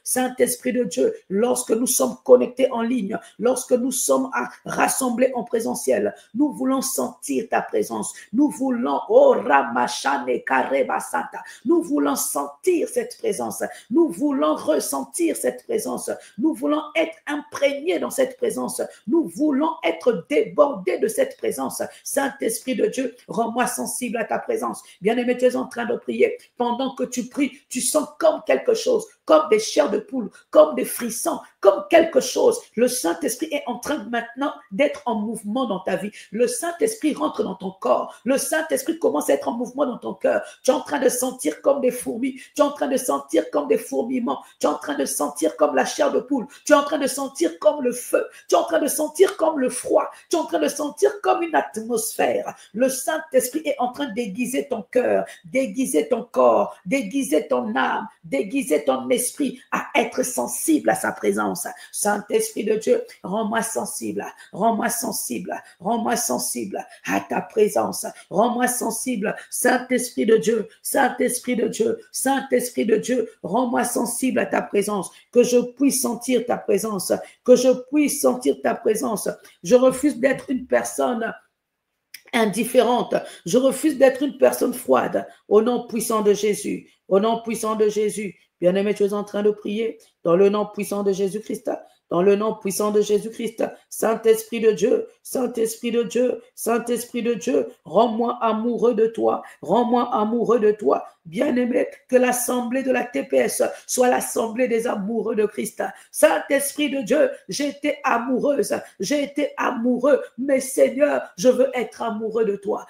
lorsque nous sommes connectés en ligne, lorsque nous sommes rassemblés en présentiel, nous voulons sentir ta présence, nous voulons, oh Ramachane Karebasata, nous voulons sentir cette présence, nous voulons ressentir cette présence, nous voulons être imprégnés dans cette présence, nous voulons être débordés de cette présence. Saint-Esprit de Dieu, rends-moi sensible à ta présence. Bien-aimé, tu es en train de prier. Pendant que tu pries, tu sens comme quelque chose, comme des chairs de poule, comme des frissons, comme quelque chose. Le Saint-Esprit est en train maintenant d'être en mouvement dans ta vie. Le Saint-Esprit rentre dans ton corps. Le Saint-Esprit commence à être en mouvement dans ton cœur. Tu es en train de sentir comme des fourmis. Tu es en train de sentir comme des fourmillements. Tu es en train de sentir comme la chair de poule. Tu es en train de sentir comme le feu. Tu es en train de sentir comme le froid. Tu es en train de sentir comme une atmosphère. Le Saint-Esprit est en train d'aiguiser ton cœur, d'aiguiser ton corps, d'aiguiser ton âme, d'aiguiser ton esprit à être sensible à sa présence. Saint-Esprit de Dieu, rends-moi sensible à ta présence. Rends-moi sensible, Saint-Esprit de Dieu, rends-moi sensible à ta présence, que je puisse sentir ta présence, Je refuse d'être une personne indifférente. Je refuse d'être une personne froide. Au nom puissant de Jésus. Au nom puissant de Jésus. Bien-aimé, tu es en train de prier dans le nom puissant de Jésus-Christ. Dans le nom puissant de Jésus-Christ. Saint-Esprit de Dieu, rends-moi amoureux de toi. Bien-aimé, que l'assemblée de la TPS soit l'assemblée des amoureux de Christ. Saint-Esprit de Dieu, j'ai été amoureux, mais Seigneur, je veux être amoureux de toi.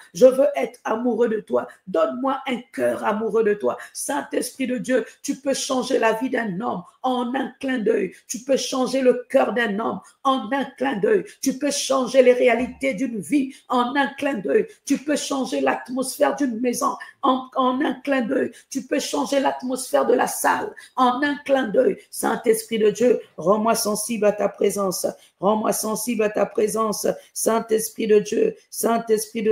Donne-moi un cœur amoureux de toi. Saint-Esprit de Dieu, tu peux changer la vie d'un homme en un clin d'œil. Tu peux changer le cœur d'un homme en un clin d'œil. Tu peux changer les réalités d'une vie en un clin d'œil. Tu peux changer l'atmosphère d'une maison en un clin d'œil. Tu peux changer l'atmosphère de la salle en un clin d'œil. Saint-Esprit de Dieu, rends-moi sensible à ta présence. Saint-Esprit de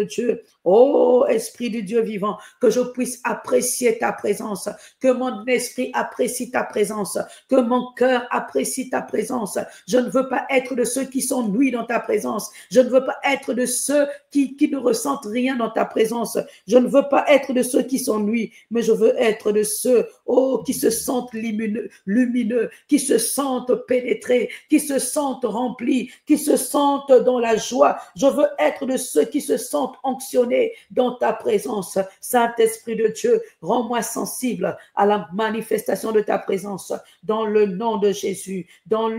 Dieu. Oh, Esprit du Dieu vivant, que je puisse apprécier ta présence, que mon esprit apprécie ta présence, que mon cœur apprécie ta présence. Je ne veux pas être de ceux qui sont nuits dans ta présence. Je ne veux pas être de ceux qui ne ressentent rien dans ta présence. Je ne veux pas être de ceux qui sont nuits, mais je veux être de ceux, oh, qui se sentent lumineux, qui se sentent pénétrés, qui se sentent remplis, qui se sentent dans la joie. Je veux être de ceux qui se sentent onctionnés dans ta présence. Saint-Esprit de Dieu, rends-moi sensible à la manifestation de ta présence dans le nom de Jésus, que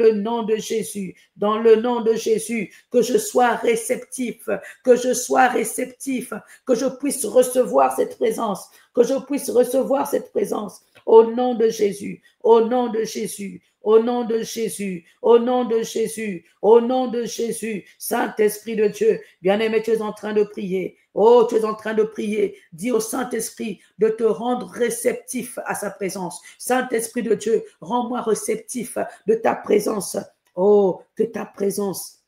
je sois réceptif, que je puisse recevoir cette présence, que je puisse recevoir cette présence. Au nom de Jésus, au nom de Jésus, au nom de Jésus, au nom de Jésus, au nom de Jésus. Saint-Esprit de Dieu, bien-aimé, tu es en train de prier. Oh, tu es en train de prier. Dis au Saint-Esprit de te rendre réceptif à sa présence. Saint-Esprit de Dieu, rends-moi réceptif de ta présence. Oh, que ta présence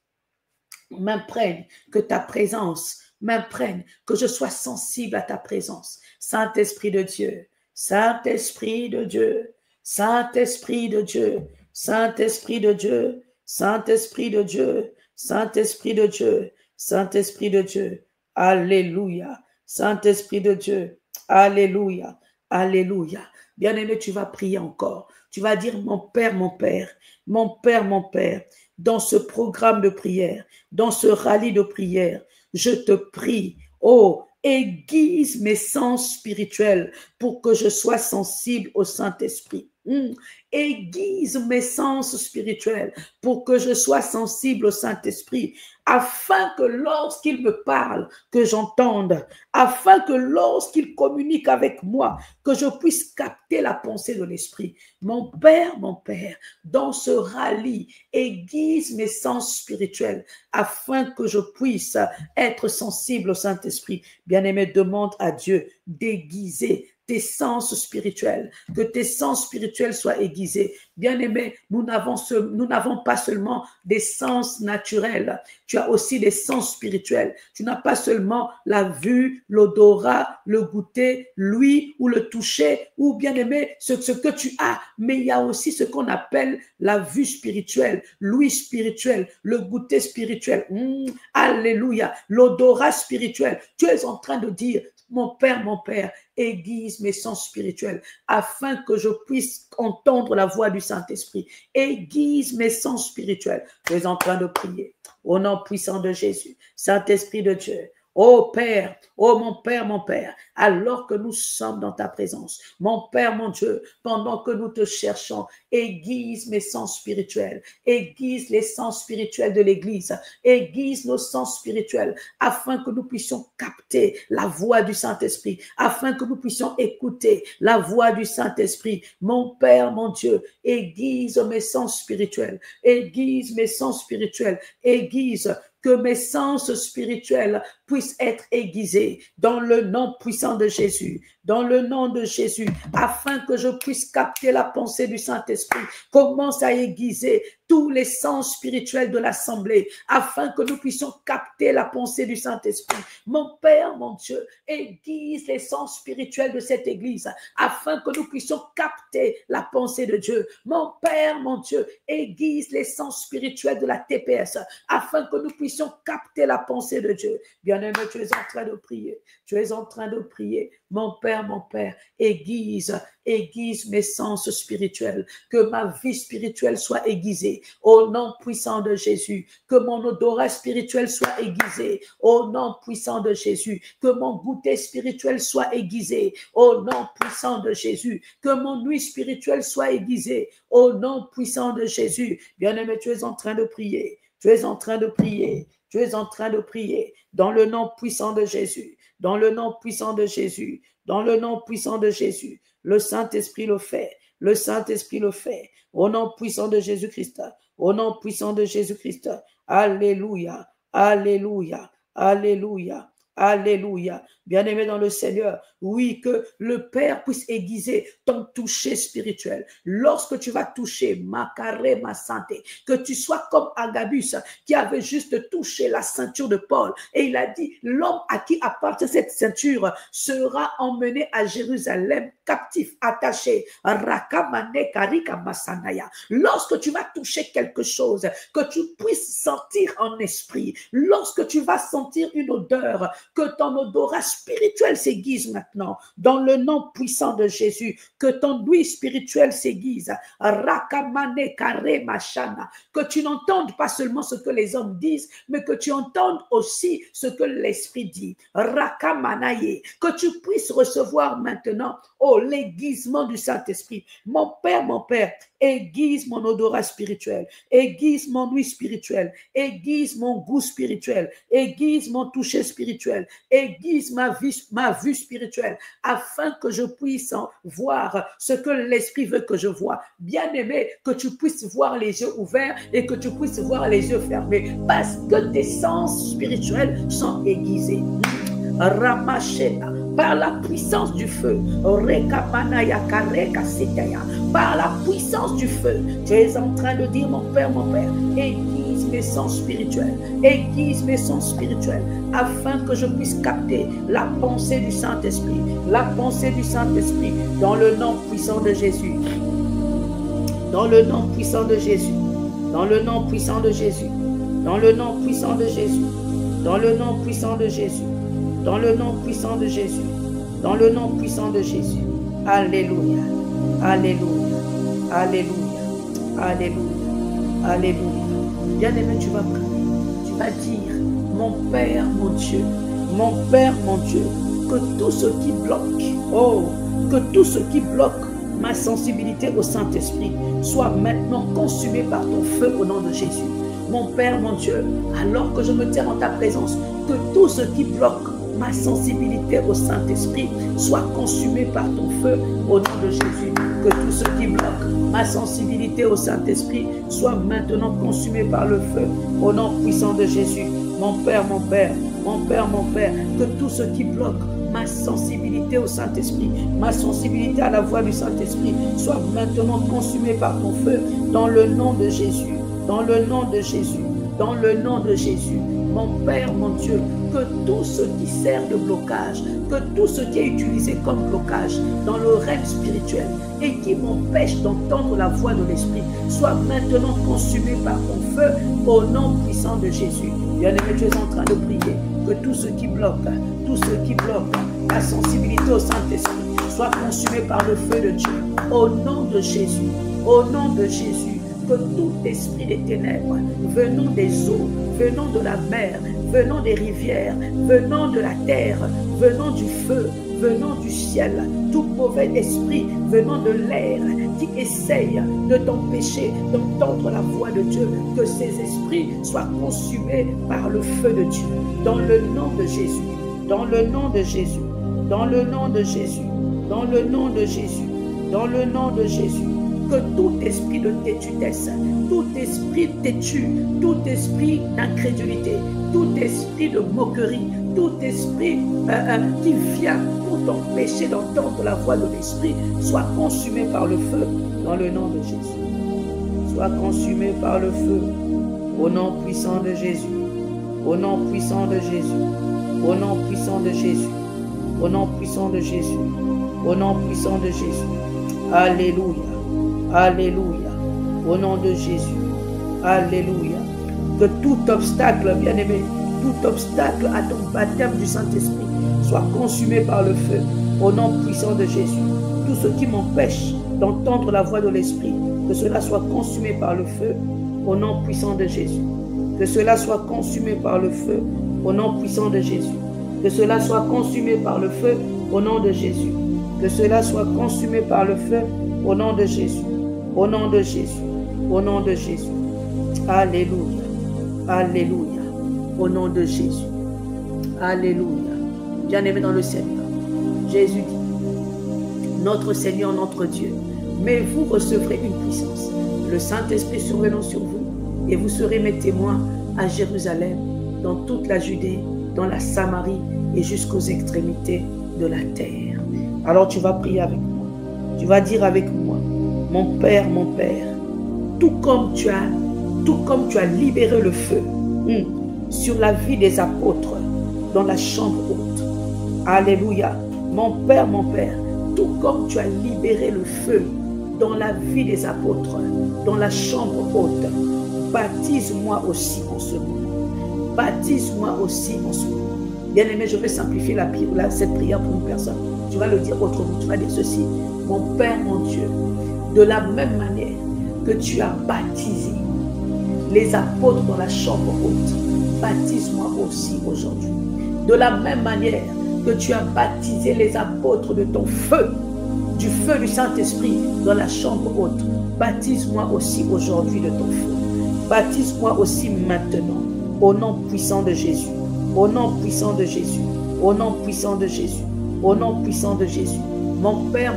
m'imprègne, que ta présence m'imprègne, que je sois sensible à ta présence. Saint-Esprit de Dieu, Saint-Esprit de Dieu, Saint-Esprit de Dieu, Saint-Esprit de Dieu, Saint-Esprit de Dieu, Saint-Esprit de Dieu, Saint-Esprit de Dieu. Alléluia. Saint-Esprit de Dieu. Alléluia. Alléluia. Bien-aimé, tu vas prier encore. Tu vas dire, mon Père, mon Père, mon Père, mon Père, dans ce programme de prière, dans ce rallye de prière, je te prie, oh, aiguise mes sens spirituels pour que je sois sensible au Saint-Esprit. Aiguise mes sens spirituels pour que je sois sensible au Saint-Esprit, afin que lorsqu'il me parle, que j'entende, afin que lorsqu'il communique avec moi, que je puisse capter la pensée de l'Esprit. Mon Père, dans ce rallye, aiguise mes sens spirituels, afin que je puisse être sensible au Saint-Esprit. Bien-aimé, demande à Dieu d'aiguiser tes sens spirituels, que tes sens spirituels soient aiguisés. Bien-aimé, nous n'avons pas seulement des sens naturels, tu as aussi des sens spirituels. Tu n'as pas seulement la vue, l'odorat, le goûter, l'ouïe ou le toucher, ou bien-aimé, ce que tu as, mais il y a aussi ce qu'on appelle la vue spirituelle, l'ouïe spirituelle, le goûter spirituel. Alléluia, l'odorat spirituel. Tu es en train de dire, mon Père, aiguise mes sens spirituels afin que je puisse entendre la voix du Saint-Esprit. Aiguise mes sens spirituels. Tu es en train de prier au nom puissant de Jésus. Saint-Esprit de Dieu, oh Père, oh mon Père, alors que nous sommes dans ta présence, mon Père, mon Dieu, pendant que nous te cherchons, aiguise mes sens spirituels, aiguise les sens spirituels de l'Église, aiguise nos sens spirituels, afin que nous puissions capter la voix du Saint-Esprit, afin que nous puissions écouter la voix du Saint-Esprit. Mon Père, mon Dieu, aiguise mes sens spirituels, aiguise mes sens spirituels, aiguise que mes sens spirituels puissent être aiguisés dans le nom puissant de Jésus, dans le nom de Jésus, afin que je puisse capter la pensée du Saint-Esprit. Commence à aiguiser tous les sens spirituels de l'assemblée, afin que nous puissions capter la pensée du Saint-Esprit. Mon Père, mon Dieu, aiguise les sens spirituels de cette église, afin que nous puissions capter la pensée de Dieu. Mon Père, mon Dieu, aiguise les sens spirituels de la TPS, afin que nous puissions capter la pensée de Dieu. Bien-aimé, tu es en train de prier. Tu es en train de prier. Mon Père, aiguise mes sens spirituels, que ma vie spirituelle soit aiguisée au nom puissant de Jésus, que mon odorat spirituel soit aiguisé au nom puissant de Jésus, que mon goûter spirituel soit aiguisé au nom puissant de Jésus, que mon ouïe spirituelle soit aiguisée au nom puissant de Jésus. Bien-aimé, tu es en train de prier, tu es en train de prier, tu es en train de prier dans le nom puissant de Jésus, dans le nom puissant de Jésus, dans le nom puissant de Jésus. Le Saint-Esprit le fait, le Saint-Esprit le fait, au nom puissant de Jésus-Christ, au nom puissant de Jésus-Christ. Alléluia, alléluia, alléluia, alléluia. Bien-aimé dans le Seigneur, oui, que le Père puisse aiguiser ton toucher spirituel. Lorsque tu vas toucher ma santé, que tu sois comme Agabus qui avait juste touché la ceinture de Paul. Et il a dit, l'homme à qui appartient cette ceinture sera emmené à Jérusalem captif, attaché. Lorsque tu vas toucher quelque chose, que tu puisses sentir en esprit, lorsque tu vas sentir une odeur, que ton odorat spirituel s'aiguise maintenant, dans le nom puissant de Jésus, que ton ouïe spirituelle s'aiguise, que tu n'entendes pas seulement ce que les hommes disent, mais que tu entendes aussi ce que l'Esprit dit, que tu puisses recevoir maintenant, oh, l'aiguisement du Saint-Esprit. Mon Père, aiguise mon odorat spirituel, aiguise mon ouïe spirituelle, aiguise mon goût spirituel, aiguise mon toucher spirituel, aiguise ma vue spirituelle, afin que je puisse voir ce que l'Esprit veut que je vois. Bien-aimé, que tu puisses voir les yeux ouverts et que tu puisses voir les yeux fermés, parce que tes sens spirituels sont aiguisés. Ramachena, par la puissance du feu, par la puissance du feu, tu es en train de dire, mon Père, aiguise mes sens spirituels, aiguise mes sens spirituels, afin que je puisse capter la pensée du Saint-Esprit, la pensée du Saint-Esprit, dans le nom puissant de Jésus, dans le nom puissant de Jésus, dans le nom puissant de Jésus, dans le nom puissant de Jésus, dans le nom puissant de Jésus, dans le nom puissant de Jésus, dans le nom puissant de Jésus. Alléluia, alléluia, alléluia, alléluia, alléluia. Bien-aimé, tu vas prier, tu vas dire, mon Père, mon Dieu, mon Père, mon Dieu, que tout ce qui bloque, que tout ce qui bloque ma sensibilité au Saint-Esprit soit maintenant consumé par ton feu au nom de Jésus. Mon Père, mon Dieu, alors que je me tiens en ta présence, que tout ce qui bloque ma sensibilité au Saint-Esprit soit consumé par ton feu au nom de Jésus. Que tout ce qui bloque ma sensibilité au Saint-Esprit soit maintenant consumé par le feu au nom puissant de Jésus. Mon Père, mon Père, mon Père, mon Père, que tout ce qui bloque ma sensibilité au Saint-Esprit, ma sensibilité à la voix du Saint-Esprit soit maintenant consumé par ton feu dans le nom de Jésus, dans le nom de Jésus, dans le nom de Jésus. Mon Père, mon Dieu, que tout ce qui sert de blocage, que tout ce qui est utilisé comme blocage dans le règne spirituel et qui m'empêche d'entendre la voix de l'Esprit soit maintenant consumé par ton feu au nom puissant de Jésus. Bien-aimé, tu es en train de prier que tout ce qui bloque la sensibilité au Saint-Esprit soit consumé par le feu de Dieu au nom de Jésus, au nom de Jésus. Que tout esprit des ténèbres, venant des eaux, venant de la mer, venant des rivières, venant de la terre, venant du feu, venant du ciel, tout mauvais esprit venant de l'air qui essaye de t'empêcher d'entendre la voix de Dieu, que ces esprits soient consumés par le feu de Dieu. Dans le nom de Jésus, dans le nom de Jésus, dans le nom de Jésus, dans le nom de Jésus, dans le nom de Jésus. Que tout esprit de têtudesse, tout esprit têtu, tout esprit d'incrédulité, tout esprit de moquerie, tout esprit qui vient pour t'empêcher d'entendre la voix de l'Esprit, soit consumé par le feu dans le nom de Jésus. Soit consumé par le feu au nom puissant de Jésus, au nom puissant de Jésus, au nom puissant de Jésus, au nom puissant de Jésus, au nom puissant de Jésus. Alléluia. Alléluia, au nom de Jésus, alléluia. Que tout obstacle, bien-aimé, tout obstacle à ton baptême du Saint-Esprit soit consumé par le feu, au nom puissant de Jésus. Tout ce qui m'empêche d'entendre la voix de l'Esprit, que cela soit consumé par le feu, au nom puissant de Jésus. Que cela soit consumé par le feu, au nom puissant de Jésus. Que cela soit consumé par le feu, au nom de Jésus. Que cela soit consumé par le feu, au nom de Jésus. Au nom de Jésus, au nom de Jésus. Alléluia, alléluia, au nom de Jésus. Alléluia. Bien-aimé dans le Seigneur, Jésus dit, notre Seigneur, notre Dieu, mais vous recevrez une puissance, le Saint-Esprit survenant sur vous, et vous serez mes témoins à Jérusalem, dans toute la Judée, dans la Samarie et jusqu'aux extrémités de la terre. Alors tu vas prier avec moi, tu vas dire avec moi, mon Père, tout comme tu as libéré le feu sur la vie des apôtres dans la chambre haute. Alléluia. Mon Père, tout comme tu as libéré le feu dans la vie des apôtres dans la chambre haute, baptise-moi aussi en ce moment. Baptise-moi aussi en ce moment. Bien-aimé, je vais simplifier cette prière pour une personne. Tu vas le dire autrement. Tu vas dire ceci. Mon Père, mon Dieu, de la même manière que tu as baptisé les apôtres dans la chambre haute, baptise-moi aussi aujourd'hui. De la même manière que tu as baptisé les apôtres de ton feu, du feu du Saint-Esprit dans la chambre haute, Baptise-moi aussi aujourd'hui de ton feu. Baptise-moi aussi maintenant, au nom puissant de Jésus. Au nom puissant de Jésus. Au nom puissant de Jésus. Au nom puissant de Jésus. Mon Père,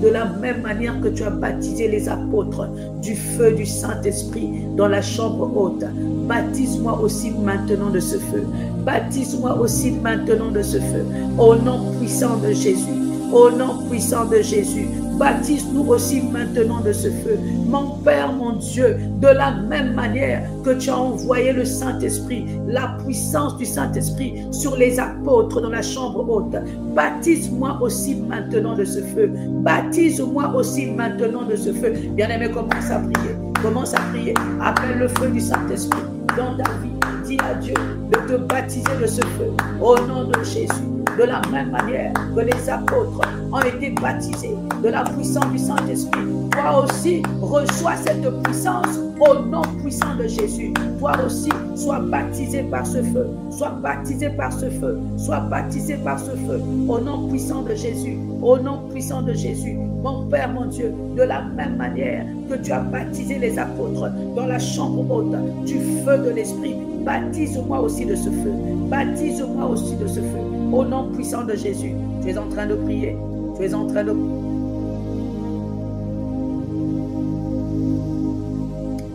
de la même manière que tu as baptisé les apôtres du feu du Saint-Esprit dans la chambre haute, baptise-moi aussi maintenant de ce feu. Baptise-moi aussi maintenant de ce feu. Au nom puissant de Jésus. Au nom puissant de Jésus. Baptise-nous aussi maintenant de ce feu. Mon Père, mon Dieu, de la même manière que tu as envoyé le Saint-Esprit, la puissance du Saint-Esprit sur les apôtres dans la chambre haute, baptise-moi aussi maintenant de ce feu. Baptise-moi aussi maintenant de ce feu. Bien-aimé, commence à prier. Commence à prier. Appelle le feu du Saint-Esprit dans ta vie. Dis à Dieu de te baptiser de ce feu au nom de Jésus. De la même manière que les apôtres ont été baptisés de la puissance du Saint-Esprit, toi aussi reçois cette puissance au nom puissant de Jésus. Toi aussi sois baptisé par ce feu, sois baptisé par ce feu, sois baptisé par ce feu au nom puissant de Jésus, au nom puissant de Jésus. Mon Père, mon Dieu, de la même manière que tu as baptisé les apôtres dans la chambre haute du feu de l'Esprit, baptise-moi aussi de ce feu, baptise-moi aussi de ce feu. Au nom puissant de Jésus, tu es en train de prier. Tu es en train de...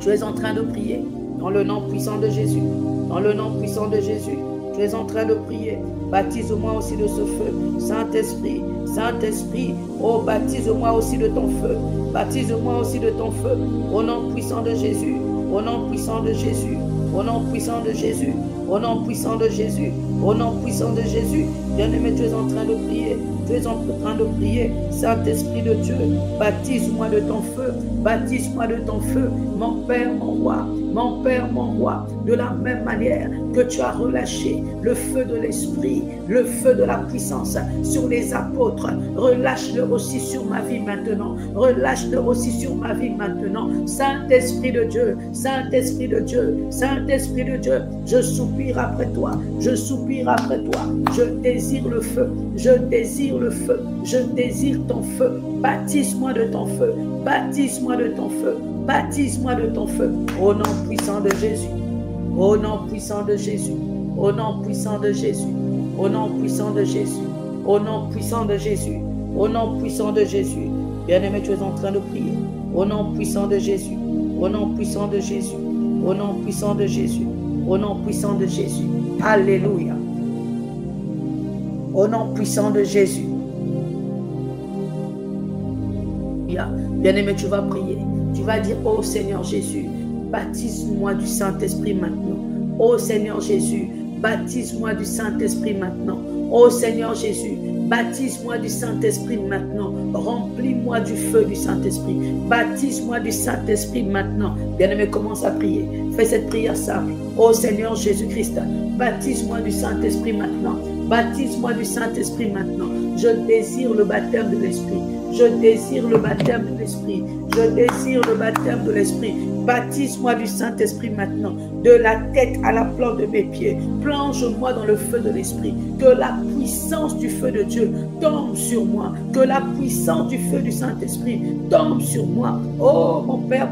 Tu es en train de prier dans le nom puissant de Jésus. Dans le nom puissant de Jésus, tu es en train de prier. Baptise-moi aussi de ce feu. Saint-Esprit, Saint-Esprit, oh baptise-moi aussi de ton feu. Baptise-moi aussi de ton feu. Au nom puissant de Jésus. Au nom puissant de Jésus. Au nom puissant de Jésus. Au nom puissant de Jésus. Au nom puissant de Jésus. Bien-aimé, tu es en train de prier. Tu es en train de prier. Saint-Esprit de Dieu, baptise-moi de ton feu. Baptise-moi de ton feu. Mon Père, mon roi. Mon Père, mon roi. De la même manière que tu as relâché le feu de l'Esprit, le feu de la puissance sur les apôtres, relâche-le aussi sur ma vie maintenant. Relâche-le aussi sur ma vie maintenant. Saint-Esprit de Dieu, Saint-Esprit de Dieu, Saint-Esprit de Dieu, je soupire après toi. Je soupire après toi. Je désire le feu. Je désire le feu. Je désire ton feu. Baptise-moi de ton feu. Baptise-moi de ton feu. Baptise-moi de ton feu. Au nom puissant de Jésus. Au nom puissant de Jésus. Au nom puissant de Jésus. Au nom puissant de Jésus. Au nom puissant de Jésus. Au nom puissant de Jésus. Bien-aimé, tu es en train de prier. Au nom puissant de Jésus. Au nom puissant de Jésus. Au nom puissant de Jésus. Au nom puissant de Jésus. Alléluia. Au nom puissant de Jésus. Bien-aimé, tu vas prier. Tu vas dire, oh Seigneur Jésus, baptise-moi du Saint-Esprit maintenant. Oh Seigneur Jésus, baptise-moi du Saint-Esprit maintenant. Oh Seigneur Jésus, baptise-moi du Saint-Esprit maintenant. Remplis-moi du feu du Saint-Esprit. Baptise-moi du Saint-Esprit maintenant. Bien-aimé, commence à prier. Fais cette prière simple. Oh Seigneur Jésus-Christ, baptise-moi du Saint-Esprit maintenant. Baptise-moi du Saint-Esprit maintenant. Je désire le baptême de l'Esprit. Je désire le baptême de l'Esprit. Je désire le baptême de l'Esprit. Baptise-moi du Saint-Esprit maintenant. De la tête à la plante de mes pieds. Plonge-moi dans le feu de l'Esprit. Que la puissance du feu de Dieu tombe sur moi. Que la puissance du feu du Saint-Esprit tombe sur moi. Oh mon Père,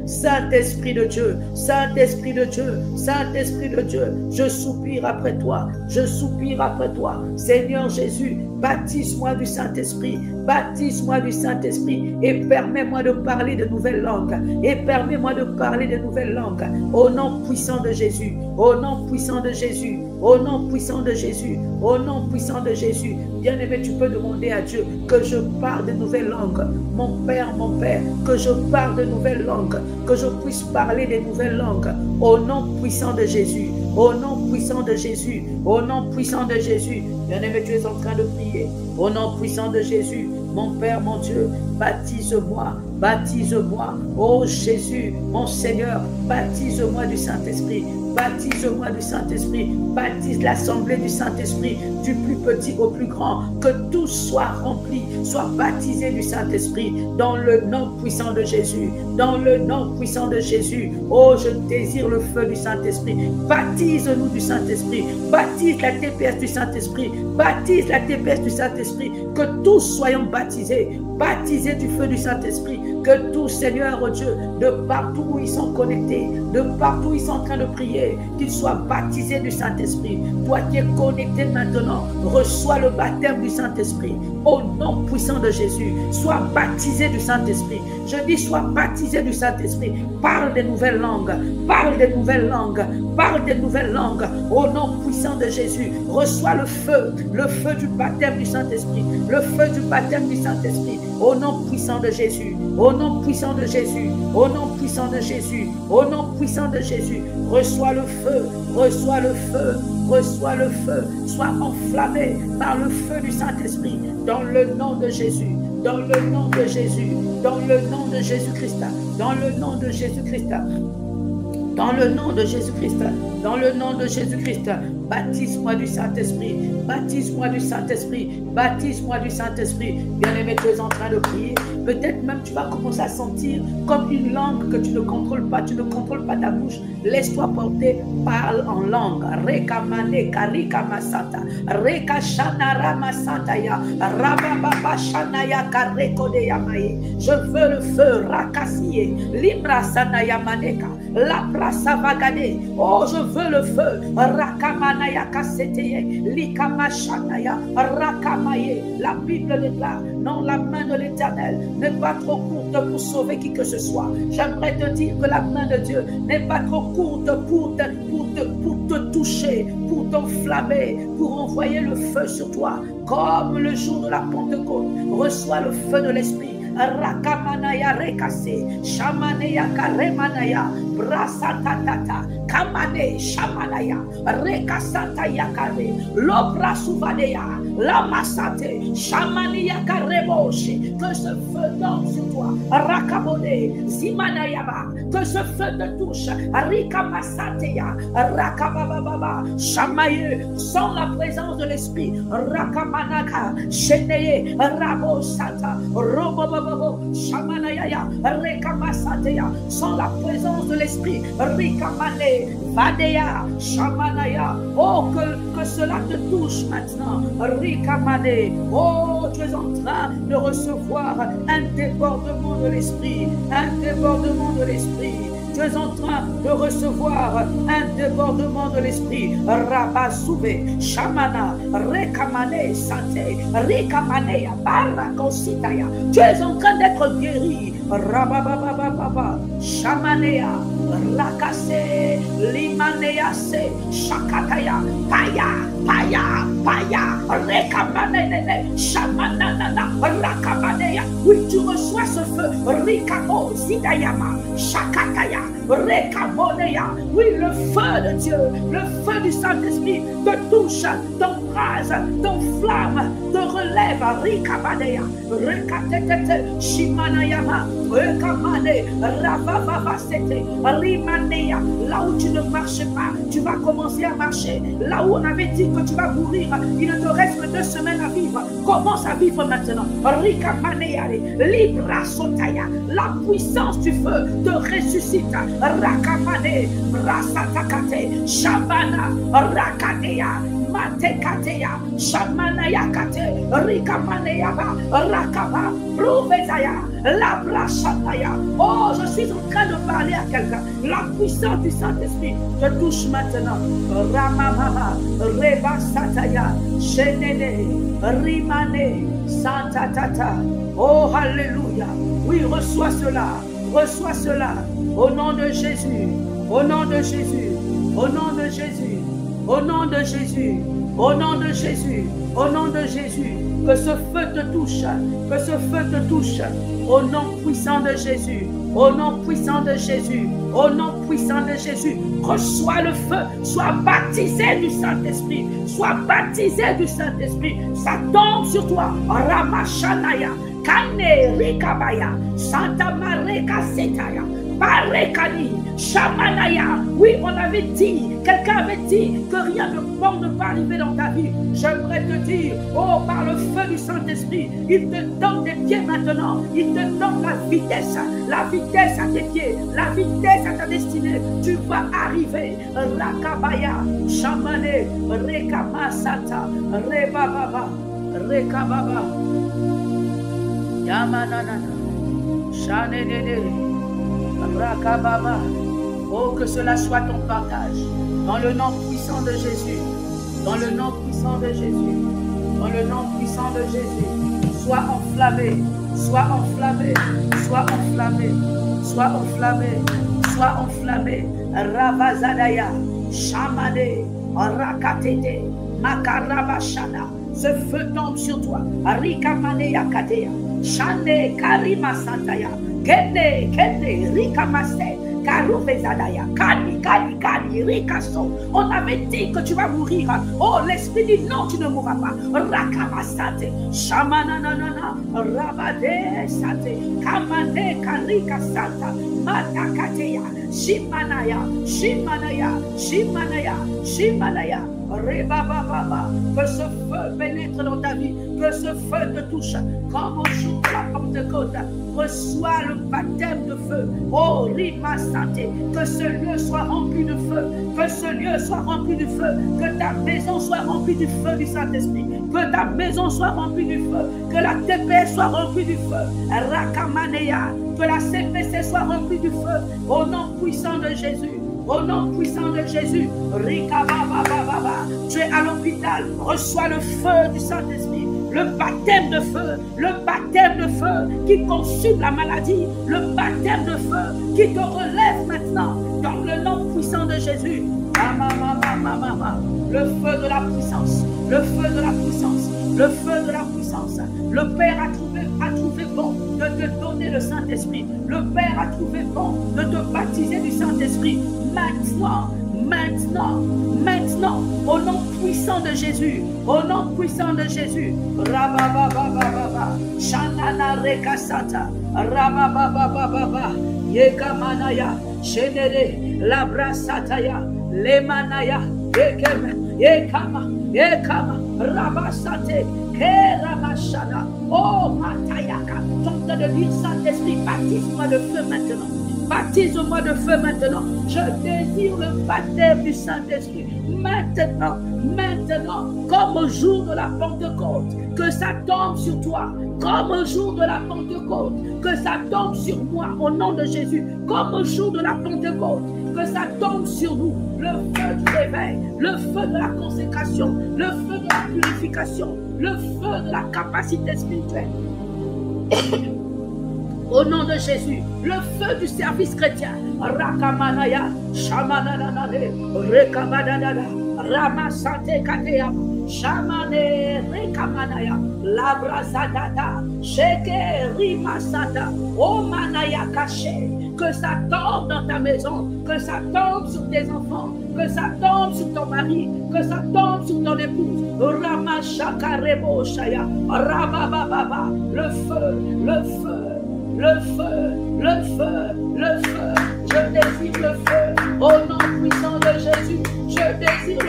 Saint-Esprit de Dieu, Saint-Esprit de Dieu, Saint-Esprit de Dieu, je soupire après toi. Je soupire après toi. Seigneur Jésus, baptise-moi du Saint-Esprit. Baptise-moi du Saint-Esprit et permets-moi de parler de nouvelles langues. Et permets-moi de parler de nouvelles langues. Au nom puissant de Jésus. Au nom puissant de Jésus. Au nom puissant de Jésus. Au nom puissant de Jésus. Bien-aimé, tu peux demander à Dieu que je parle de nouvelles langues. Mon Père, que je parle de nouvelles langues. Que je puisse parler des nouvelles langues. Au nom puissant de Jésus. Au nom puissant de Jésus. Au nom puissant de Jésus. Bien-aimé, tu es en train de prier. Au nom puissant de Jésus. Mon Père, mon Dieu, baptise-moi, baptise-moi. Oh Jésus, mon Seigneur, baptise-moi du Saint-Esprit. Baptise-moi du Saint-Esprit. Baptise l'assemblée du Saint-Esprit, du plus petit au plus grand. Que tous soient remplis, soient baptisés du Saint-Esprit. Dans le nom puissant de Jésus. Dans le nom puissant de Jésus. Oh, je désire le feu du Saint-Esprit. Baptise-nous du Saint-Esprit. Baptise la TPS du Saint-Esprit. Baptise la TPS du Saint-Esprit. Que tous soyons baptisés baptisés, baptisés du feu du Saint-Esprit. Que tout, Seigneur Dieu, de partout où ils sont connectés, de partout où ils sont en train de prier, qu'ils soient baptisés du Saint-Esprit. Toi qui es connecté maintenant, reçois le baptême du Saint-Esprit. Au nom puissant de Jésus, sois baptisé du Saint-Esprit. Je dis, sois baptisé du Saint-Esprit. Parle des nouvelles langues, parle des nouvelles langues, parle des nouvelles langues. Au nom puissant de Jésus, reçois le feu du baptême du Saint-Esprit, le feu du baptême du Saint-Esprit. Au nom puissant de Jésus, au nom puissant de Jésus, au nom puissant de Jésus, au nom puissant de Jésus, reçois le feu, reçois le feu, reçois le feu. Sois enflammé par le feu du Saint-Esprit, dans le nom de Jésus, dans le nom de Jésus, dans le nom de Jésus-Christ, dans le nom de Jésus-Christ, dans le nom de Jésus-Christ, dans le nom de Jésus-Christ. Baptise-moi du Saint-Esprit, baptise-moi du Saint-Esprit, baptise-moi du Saint-Esprit. Bien-aimé, tu es en train de prier. Peut-être même tu vas commencer à sentir comme une langue que tu ne contrôles pas ta bouche. Laisse-toi porter, parle en langue. Reka mane karika masata, reka shanara masataya, rababa shanaya kareko de yamaye. Je veux le feu rakasiye, libra sanaya maneka, la prasa vagade. Oh, je veux le feu rakamanaya kaseteye, likama shanaya, rakamaye. La Bible déclare, non, la main de l'Éternel n'est pas trop courte pour sauver qui que ce soit. J'aimerais te dire que la main de Dieu n'est pas trop courte pour te toucher, pour t'enflammer, pour envoyer le feu sur toi. Comme le jour de la Pentecôte, reçois le feu de l'Esprit. Rakamanaya rekase, shamaneya karemanaya, brasatatata, kamane shamanaya, rekasata yakare, lobra suvadeya, lamasate, shamaniya kareboshe. Que ce feu tombe sur toi, rakamone, zimanayaba, que ce feu te touche, rikamasateya, rakabababa, shamaye, sans la présence de l'Esprit, rakamanaka, sheneye, rabosata, robobaba. Shamanaya, Rekamasateya, sans la présence de l'Esprit, Rikamane, Vadea, Shamanaya. Oh, que cela te touche maintenant, Rikamane. Oh, tu es en train de recevoir un débordement de l'Esprit, un débordement de l'Esprit. Tu es en train de recevoir un débordement de l'Esprit. Rabasouve, Shamana, Rekamane, Sante, Rekamane, Barakositaya. Tu es en train d'être guéri. Rabababababa, Shamanea, Rakase, Limanease, Shakataya, Paya, Rekamane, Shamanana, Rakamanea. Oui, tu reçois ce feu. Rikamo, Zidayama, Shakataya. Rekamonea. Oui, le feu de Dieu, le feu du Saint-Esprit te touche, t'embrase, t'enflamme, te relève. Rikamanea, Rekatete, Shimanayama, Rekamane, Ravavavasete, Rimanea. Là où tu ne marches pas, tu vas commencer à marcher. Là où on avait dit que tu vas mourir, il ne te reste que 2 semaines à vivre. Commence à vivre maintenant. Rikamanea, Libra Sotaya, la puissance du feu te ressuscite. Rakamane, Rasatakate, Shabana, Rakadea, Matekatea, Shamanayakate, Rikamaneyaba, Rakaba, Prouvezaya, Labrashataya. Oh, je suis en train de parler à quelqu'un. La puissance du Saint-Esprit te touche maintenant. Ramamama, Reba Sataya, Shenene, Rimane, Santa Tata. Oh, Alléluia. Oui, reçois cela. Reçois cela. Au nom de Jésus, au nom de Jésus, au nom de Jésus, au nom de Jésus, au nom de Jésus, au nom de Jésus, que ce feu te touche, que ce feu te touche, au nom puissant de Jésus, au nom puissant de Jésus, au nom puissant de Jésus, reçois le feu, sois baptisé du Saint-Esprit, sois baptisé du Saint-Esprit, ça tombe sur toi, Ramashanaya, Kane Rikabaya, Santa Mareka Setaya, Parekani, Shamanaya. Oui, on avait dit, quelqu'un avait dit que rien de bon ne peut arriver dans ta vie. J'aimerais te dire, oh, par le feu du Saint-Esprit, il te donne des pieds maintenant. Il te donne la vitesse à tes pieds, la vitesse à ta destinée. Tu vas arriver. Rakabaya, Shamane, Rekamasata, Rebababa, Rekababa. Yamanana. Chanenene. Rakababa. Oh, que cela soit ton partage. Dans le nom puissant de Jésus. Dans le nom puissant de Jésus. Dans le nom puissant de Jésus. Sois enflammé. Sois enflammé. Sois enflammé. Sois enflammé. Sois enflammé. Ravazadaya. Shamane. Rakatete. Makarabashana. Ce feu tombe sur toi. Rikamane Yakatea. Shane Karima Santaya. Kene, Kene, Rikamase. Karouvezadaya, Kali, Kali, Kali, Rikaso. On avait dit que tu vas mourir. Oh, l'esprit dit non, tu ne mourras pas. Rakamasate, Shamananana, Rabade Sate, Kamane, Karika Santa, Matakateya, Shimanaya, Shimanaya, Shimanaya, Shimanaya. Rebababa, que ce feu pénètre dans ta vie, que ce feu te touche, comme au jour de la Pentecôte. Reçois le baptême de feu. Oh, Rima Santé, que ce lieu soit rempli de feu, que ce lieu soit rempli du feu, que ta maison soit remplie du feu du Saint-Esprit, que ta maison soit remplie du feu, que la TPS soit remplie du feu, Rakamanea, que la CPC soit remplie du feu, au nom puissant de Jésus. Au nom puissant de Jésus, tu es à l'hôpital, reçois le feu du Saint-Esprit, le baptême de feu qui consume la maladie, le baptême de feu qui te relève maintenant dans le nom puissant de Jésus. Le feu de la puissance, le feu de la puissance, le feu de la puissance. Le Père a trouvé bon de te donner le Saint-Esprit. Le Père a trouvé bon de te baptiser du Saint-Esprit. Maintenant, au nom puissant de Jésus, au nom puissant de Jésus. Rabababababa, Shanana Rekasata, Rabababababa, Yekamanaya, Shenere, Labrasataya, Lemanaya, Yekama, Rabasate, Keramashana, oh Matayaka, tente de dire Saint-Esprit, baptise-moi de feu maintenant. Baptise-moi de feu maintenant. Je désire le baptême du Saint-Esprit. Maintenant, comme au jour de la Pentecôte, que ça tombe sur toi. Comme au jour de la Pentecôte, que ça tombe sur moi au nom de Jésus. Comme au jour de la Pentecôte, que ça tombe sur nous. Le feu du réveil, le feu de la consécration, le feu de la purification, le feu de la capacité spirituelle. Au nom de Jésus, le feu du service chrétien. Rakamanaya, Shamananane, Rekamanana, Ramasante Katea, Shamane, Rekamanaya, Labrazadada, Sheke, Rimasada, Omanaya Kaché. Que ça tombe dans ta maison, que ça tombe sur tes enfants, que ça tombe sur ton mari, que ça tombe sur ton épouse. Ramashaka Shaya, Rabababa, le feu, le feu. Le feu, le feu, le feu, je désire le feu, au nom puissant de Jésus, je désire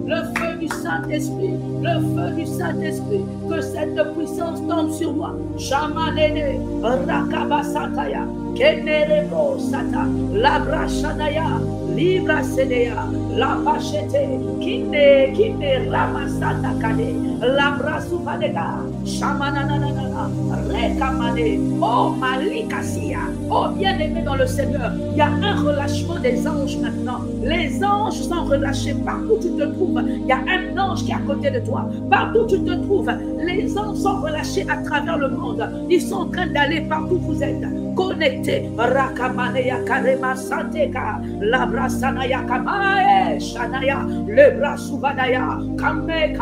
le feu du Saint-Esprit, le feu du Saint-Esprit, que cette puissance tombe sur moi. Shamanene, Rakabasataya, Kenerebo Sata, Labrashanaya, Libra Senea, La Pachete, Kine, Ramasata Kane, Labrasufadega, Shamananana, Rekamane, oh Malikasia, oh bien-aimé dans le Seigneur, il y a un relâchement des anges maintenant. Les anges sont relâchés partout où tu te trouves. Il y a un ange qui est à côté de toi. Partout où tu te trouves, les anges sont relâchés à travers le monde. Ils sont en train d'aller partout où vous êtes. Connectés. Rakamanea Karema Santeka, Labrasanaya Kamae, Shanaya, Lebra Subadaya, Kame,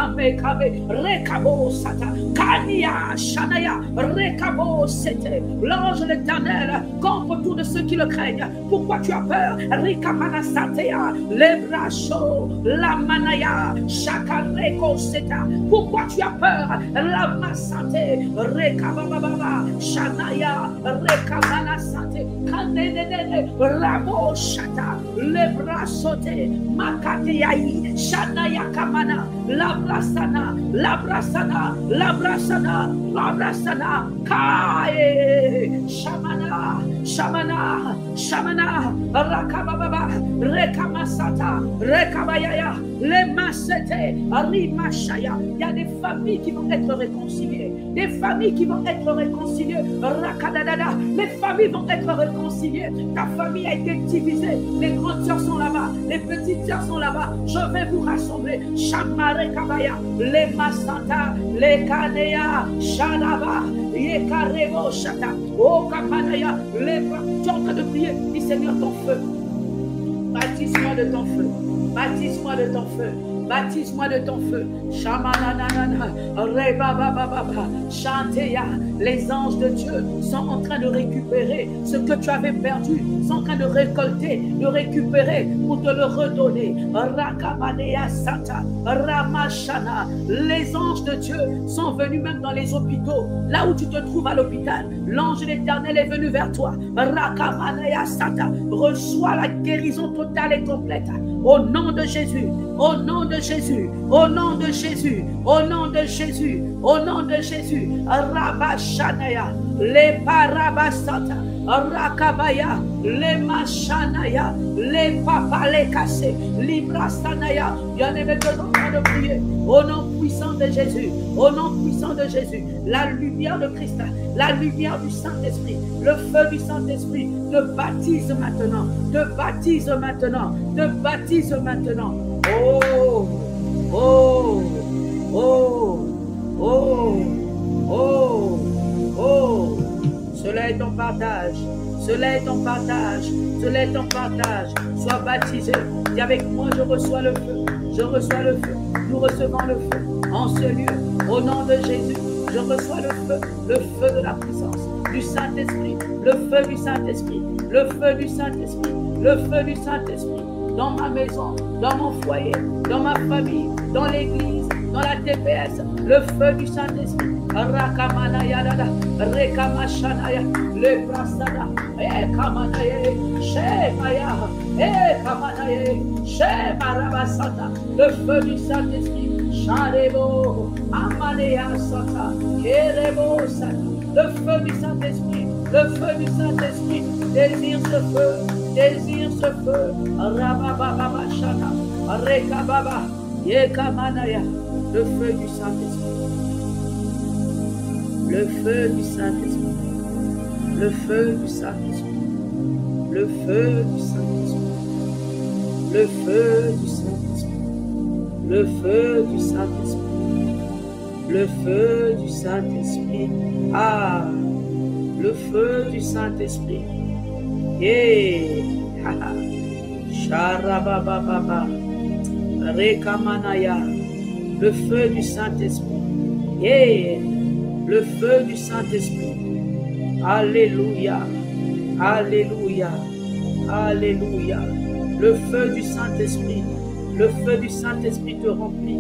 Rekabo Sata, Kania, Shanaya, Rekabo Sete. L'ange de l'Éternel campe autour de ceux qui le craignent. Pourquoi tu as peur? Rikamana Satea, Lebra Sho, Lamanaya, Shakareko Seta. Pourquoi tu as peur? Lama Sante, Rekababa, Shanaya, Rekamana Sante, Kanene, Rabo Shata, Lebra Sote, Makateai, Shanaya Kamana, Labrasana, Labrasana, Kae, Shamana, Shamana, Shamana, Rakababa, Rekamasata, Rekabayaya, Lemasete, Arimashaya. Il y a des familles qui vont être réconciliées. Des familles qui vont être réconciliées. Rakadadada. Les familles vont être réconciliées. Ta famille a été divisée. Les grandes sœurs sont là-bas. Les petites sœurs sont là-bas. Je vais vous rassembler. Shamare Kabaya. Les Masanta. Les Kanea. Shalaba. Yekarebo Shata. Oh Kapanaya. Les bras. Tu es en train de prier. Dis Seigneur, ton feu. Baptise-moi de ton feu. Baptise-moi de ton feu. Baptise-moi de ton feu. Shamananana, Rebabababa, Chanteya. Les anges de Dieu sont en train de récupérer ce que tu avais perdu, sont en train de récolter, de récupérer pour te le redonner. Rakamanea Sata, Ramashana. Les anges de Dieu sont venus même dans les hôpitaux, là où tu te trouves à l'hôpital. L'ange de l'Éternel est venu vers toi. Rakamanea Sata. Reçois la guérison totale et complète. Au nom de Jésus, au nom de Jésus, au nom de Jésus, au nom de Jésus, au nom de Jésus. Rabashanaya, les Parabasata, Rakabaya, les Machanaya, les Papalekase, Librasanaya. Bien-aimé, nous sommes en train de prier. Au nom puissant de Jésus, au nom puissant de Jésus, la lumière de Christ, la lumière du Saint-Esprit, le feu du Saint-Esprit te baptise maintenant, te baptise maintenant, te baptise maintenant. Oh, oh, oh, oh, oh, oh. Cela est ton partage, cela est ton partage, cela est ton partage. Sois baptisé. Dis avec moi, je reçois le feu, je reçois le feu. Nous recevons le feu en ce lieu. Au nom de Jésus, je reçois le feu de la puissance du Saint-Esprit, le feu du Saint-Esprit, le feu du Saint-Esprit, le feu du Saint-Esprit. Dans ma maison, dans mon foyer, dans ma famille, dans l'église, dans la TPS, le feu du Saint-Esprit. Rakamanaya, Rekamashanaya, le Brasada, Ekamanaya, Shemaya, Ekamanaya, Shemarabasata, le feu du Saint-Esprit. Sharebo, Amanea Sata, Kerebo Sata, le feu du Saint-Esprit, le feu du Saint-Esprit. Désire ce feu, désire ce feu. Rabababa Shana, Rekababa, Yekamanaya, le feu du Saint-Esprit. Le feu du Saint-Esprit, le feu du Saint-Esprit, le feu du Saint-Esprit, le feu du Saint-Esprit, le feu du Saint-Esprit, le feu du Saint-Esprit, ah, le feu du Saint-Esprit, eh, Sharabababa, Rekamanaya, le feu du Saint-Esprit, eh, le feu du Saint-Esprit. Alléluia. Alléluia. Alléluia. Le feu du Saint-Esprit. Le feu du Saint-Esprit te remplit.